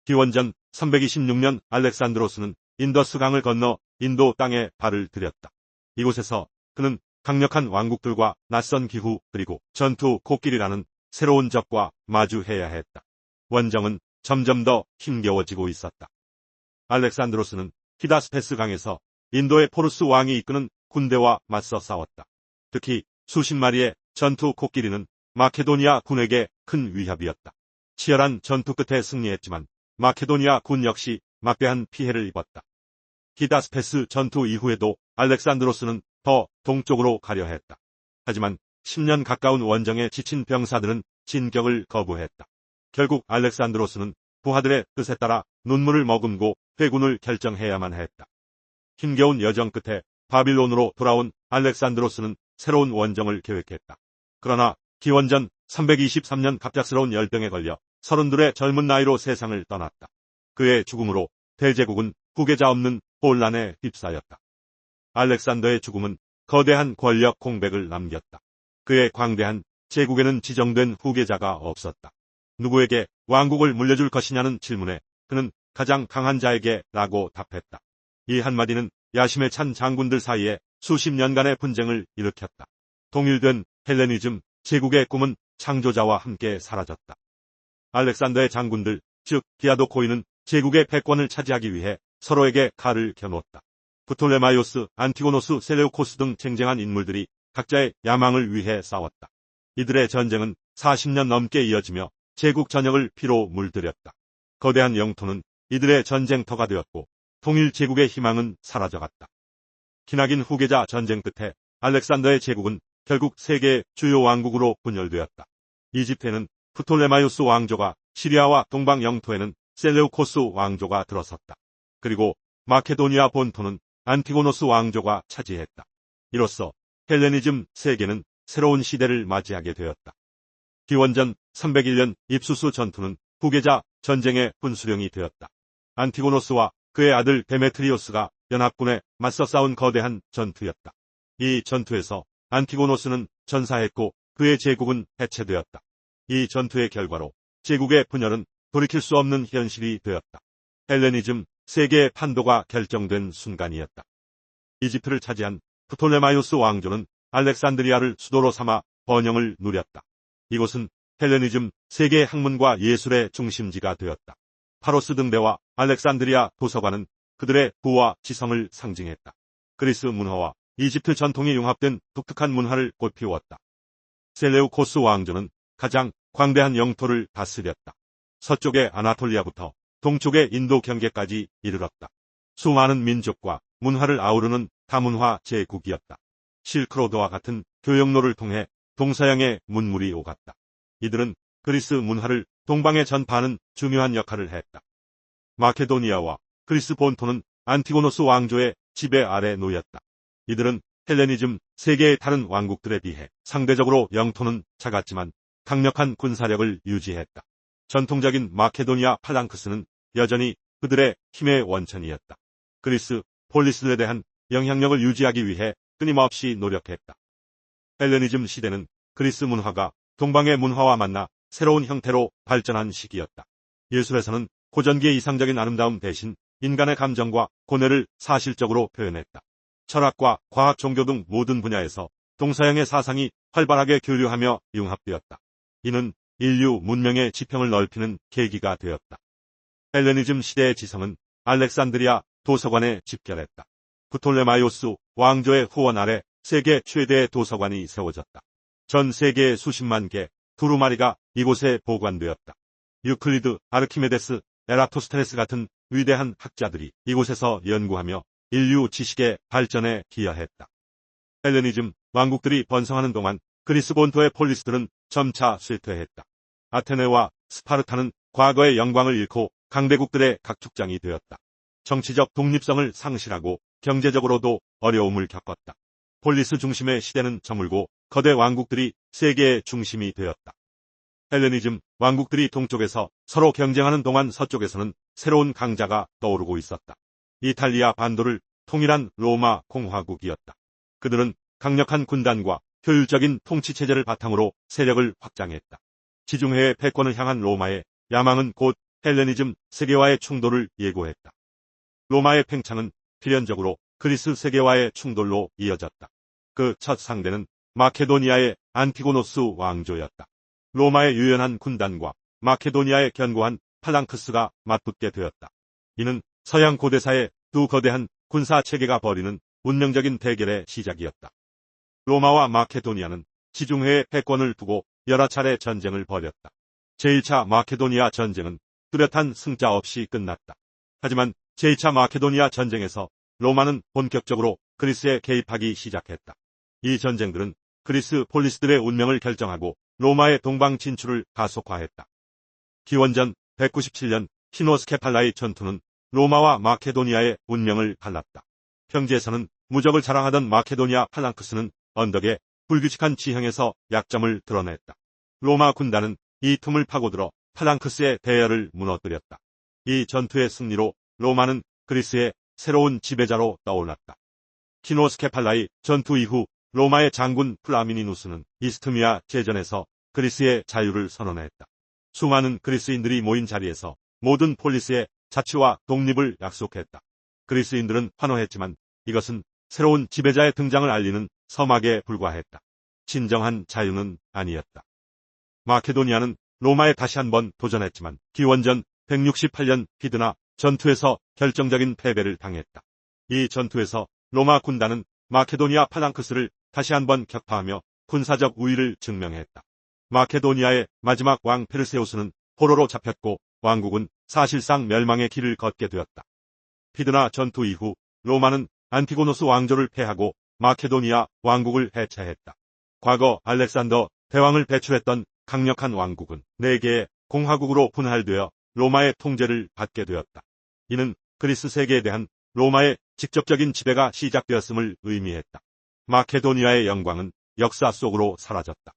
기원전 326년 알렉산드로스는 인더스 강을 건너 인도 땅에 발을 들였다. 이곳에서 그는 강력한 왕국들과 낯선 기후 그리고 전투 코끼리라는 새로운 적과 마주해야 했다. 원정은 점점 더 힘겨워지고 있었다. 알렉산드로스는 히다스페스 강에서 인도의 포르스 왕이 이끄는 군대와 맞서 싸웠다. 특히 수십 마리의 전투 코끼리는 마케도니아 군에게 큰 위협이었다. 치열한 전투 끝에 승리했지만 마케도니아 군 역시 막대한 피해를 입었다. 히다스페스 전투 이후에도 알렉산드로스는 더 동쪽으로 가려 했다. 하지만 10년 가까운 원정에 지친 병사들은 진격을 거부했다. 결국 알렉산드로스는 부하들의 뜻에 따라 눈물을 머금고 회군을 결정해야만 했다. 힘겨운 여정 끝에 바빌론으로 돌아온 알렉산드로스는 새로운 원정을 계획했다. 그러나 기원전 323년 갑작스러운 열병에 걸려 32의 젊은 나이로 세상을 떠났다. 그의 죽음으로 대제국은 후계자 없는 혼란에 휩싸였다. 알렉산더의 죽음은 거대한 권력 공백을 남겼다. 그의 광대한 제국에는 지정된 후계자가 없었다. 누구에게 왕국을 물려줄 것이냐는 질문에 그는 가장 강한 자에게 라고 답했다. 이 한마디는 야심에 찬 장군들 사이에 수십 년간의 분쟁을 일으켰다. 통일된 헬레니즘 제국의 꿈은 창조자와 함께 사라졌다. 알렉산더의 장군들, 즉 디아도코이는 제국의 패권을 차지하기 위해 서로에게 칼을 겨눴다. 프톨레마이오스, 안티고노스, 셀레우코스 등 쟁쟁한 인물들이 각자의 야망을 위해 싸웠다. 이들의 전쟁은 40년 넘게 이어지며 제국 전역을 피로 물들였다. 거대한 영토는 이들의 전쟁터가 되었고 통일 제국의 희망은 사라져갔다. 기나긴 후계자 전쟁 끝에 알렉산더의 제국은 결국 세계의 주요 왕국으로 분열되었다. 이집트에는 프톨레마이오스 왕조가, 시리아와 동방 영토에는 셀레우코스 왕조가 들어섰다. 그리고 마케도니아 본토는 안티고노스 왕조가 차지했다. 이로써 헬레니즘 세계는 새로운 시대를 맞이하게 되었다. 기원전 301년 입수수 전투는 후계자 전쟁의 분수령이 되었다. 안티고노스와 그의 아들 데메트리오스가 연합군에 맞서 싸운 거대한 전투였다. 이 전투에서 안티고노스는 전사했고 그의 제국은 해체되었다. 이 전투의 결과로 제국의 분열은 돌이킬 수 없는 현실이 되었다. 헬레니즘 세계의 판도가 결정된 순간이었다. 이집트를 차지한 프톨레마이오스 왕조는 알렉산드리아를 수도로 삼아 번영을 누렸다. 이곳은 헬레니즘 세계의 학문과 예술의 중심지가 되었다. 파로스 등대와 알렉산드리아 도서관은 그들의 부와 지성을 상징했다. 그리스 문화와 이집트 전통이 융합된 독특한 문화를 꽃피웠다. 셀레우코스 왕조는 가장 광대한 영토를 다스렸다. 서쪽의 아나톨리아부터 동쪽의 인도 경계까지 이르렀다. 수많은 민족과 문화를 아우르는 다문화 제국이었다. 실크로드와 같은 교역로를 통해 동서양의 문물이 오갔다. 이들은 그리스 문화를 동방에 전파하는 중요한 역할을 했다. 마케도니아와 그리스 본토는 안티고노스 왕조의 지배 아래 놓였다. 이들은 헬레니즘 세계의 다른 왕국들에 비해 상대적으로 영토는 작았지만 강력한 군사력을 유지했다. 전통적인 마케도니아 팔랑크스는 여전히 그들의 힘의 원천이었다. 그리스 폴리스에 대한 영향력을 유지하기 위해 끊임없이 노력했다. 헬레니즘 시대는 그리스 문화가 동방의 문화와 만나 새로운 형태로 발전한 시기였다. 예술에서는 고전기의 이상적인 아름다움 대신 인간의 감정과 고뇌를 사실적으로 표현했다. 철학과 과학, 종교 등 모든 분야에서 동서양의 사상이 활발하게 교류하며 융합되었다. 이는 인류 문명의 지평을 넓히는 계기가 되었다. 헬레니즘 시대의 지성은 알렉산드리아 도서관에 집결했다. 프톨레마이오스 왕조의 후원 아래 세계 최대의 도서관이 세워졌다. 전 세계의 수십만 개 두루마리가 이곳에 보관되었다. 유클리드, 아르키메데스, 에라토스테네스 같은 위대한 학자들이 이곳에서 연구하며 인류 지식의 발전에 기여했다. 헬레니즘 왕국들이 번성하는 동안 그리스 본토의 폴리스들은 점차 쇠퇴했다. 아테네와 스파르타는 과거의 영광을 잃고 강대국들의 각축장이 되었다. 정치적 독립성을 상실하고 경제적으로도 어려움을 겪었다. 폴리스 중심의 시대는 저물고 거대 왕국들이 세계의 중심이 되었다. 헬레니즘 왕국들이 동쪽에서 서로 경쟁하는 동안 서쪽에서는 새로운 강자가 떠오르고 있었다. 이탈리아 반도를 통일한 로마 공화국이었다. 그들은 강력한 군단과 효율적인 통치체제를 바탕으로 세력을 확장했다. 지중해의 패권을 향한 로마의 야망은 곧 헬레니즘 세계와의 충돌을 예고했다. 로마의 팽창은 필연적으로 그리스 세계와의 충돌로 이어졌다. 그 첫 상대는 마케도니아의 안티고노스 왕조였다. 로마의 유연한 군단과 마케도니아의 견고한 팔랑크스가 맞붙게 되었다. 이는 서양 고대사의 두 거대한 군사 체계가 벌이는 운명적인 대결의 시작이었다. 로마와 마케도니아는 지중해의 패권을 두고 여러 차례 전쟁을 벌였다. 제1차 마케도니아 전쟁은 뚜렷한 승자 없이 끝났다. 하지만 제2차 마케도니아 전쟁에서 로마는 본격적으로 그리스에 개입하기 시작했다. 이 전쟁들은 그리스 폴리스들의 운명을 결정하고 로마의 동방 진출을 가속화했다. 기원전 197년 키노스케팔라의 전투는 로마와 마케도니아의 운명을 갈랐다. 평지에서는 무적을 자랑하던 마케도니아 팔랑크스는 언덕의 불규칙한 지형에서 약점을 드러냈다. 로마 군단은 이 틈을 파고들어 팔랑크스의 대열을 무너뜨렸다. 이 전투의 승리로 로마는 그리스의 새로운 지배자로 떠올랐다. 키노스케팔라의 전투 이후 로마의 장군 플라미니누스는 이스트미아 제전에서 그리스의 자유를 선언했다. 수많은 그리스인들이 모인 자리에서 모든 폴리스의 자치와 독립을 약속했다. 그리스인들은 환호했지만 이것은 새로운 지배자의 등장을 알리는 서막에 불과했다. 진정한 자유는 아니었다. 마케도니아는 로마에 다시 한번 도전했지만 기원전 168년 피드나 전투에서 결정적인 패배를 당했다. 이 전투에서 로마 군단은 마케도니아 팔랑크스를 다시 한번 격파하며 군사적 우위를 증명했다. 마케도니아의 마지막 왕 페르세우스는 포로로 잡혔고 왕국은 사실상 멸망의 길을 걷게 되었다. 피드나 전투 이후 로마는 안티고노스 왕조를 패하고 마케도니아 왕국을 해체했다. 과거 알렉산더 대왕을 배출했던 강력한 왕국은 4개의 공화국으로 분할되어 로마의 통제를 받게 되었다. 이는 그리스 세계에 대한 로마의 직접적인 지배가 시작되었음을 의미했다. 마케도니아의 영광은 역사 속으로 사라졌다.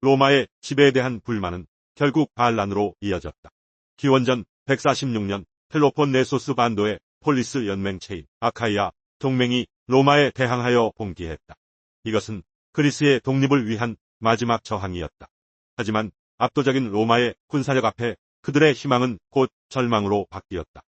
로마의 지배에 대한 불만은 결국 반란으로 이어졌다. 기원전 146년 펠로폰네소스 반도의 폴리스 연맹체인 아카이아 동맹이 로마에 대항하여 봉기했다. 이것은 그리스의 독립을 위한 마지막 저항이었다. 하지만 압도적인 로마의 군사력 앞에 그들의 희망은 곧 절망으로 바뀌었다.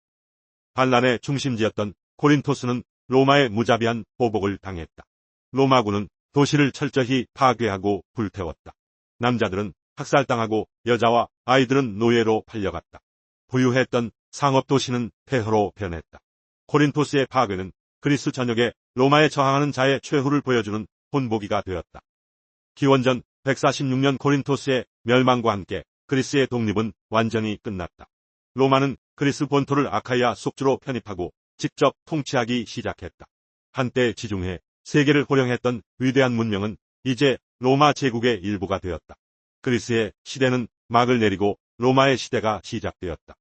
반란의 중심지였던 코린토스는 로마의 무자비한 보복을 당했다. 로마군은 도시를 철저히 파괴하고 불태웠다. 남자들은 학살당하고 여자와 아이들은 노예로 팔려갔다. 부유했던 상업도시는 폐허로 변했다. 코린토스의 파괴는 그리스 전역에 로마에 저항하는 자의 최후를 보여주는 본보기가 되었다. 기원전 146년 코린토스의 멸망과 함께 그리스의 독립은 완전히 끝났다. 로마는 그리스 본토를 아카이아 속주로 편입하고 직접 통치하기 시작했다. 한때 지중해 세계를 호령했던 위대한 문명은 이제 로마 제국의 일부가 되었다. 그리스의 시대는 막을 내리고 로마의 시대가 시작되었다.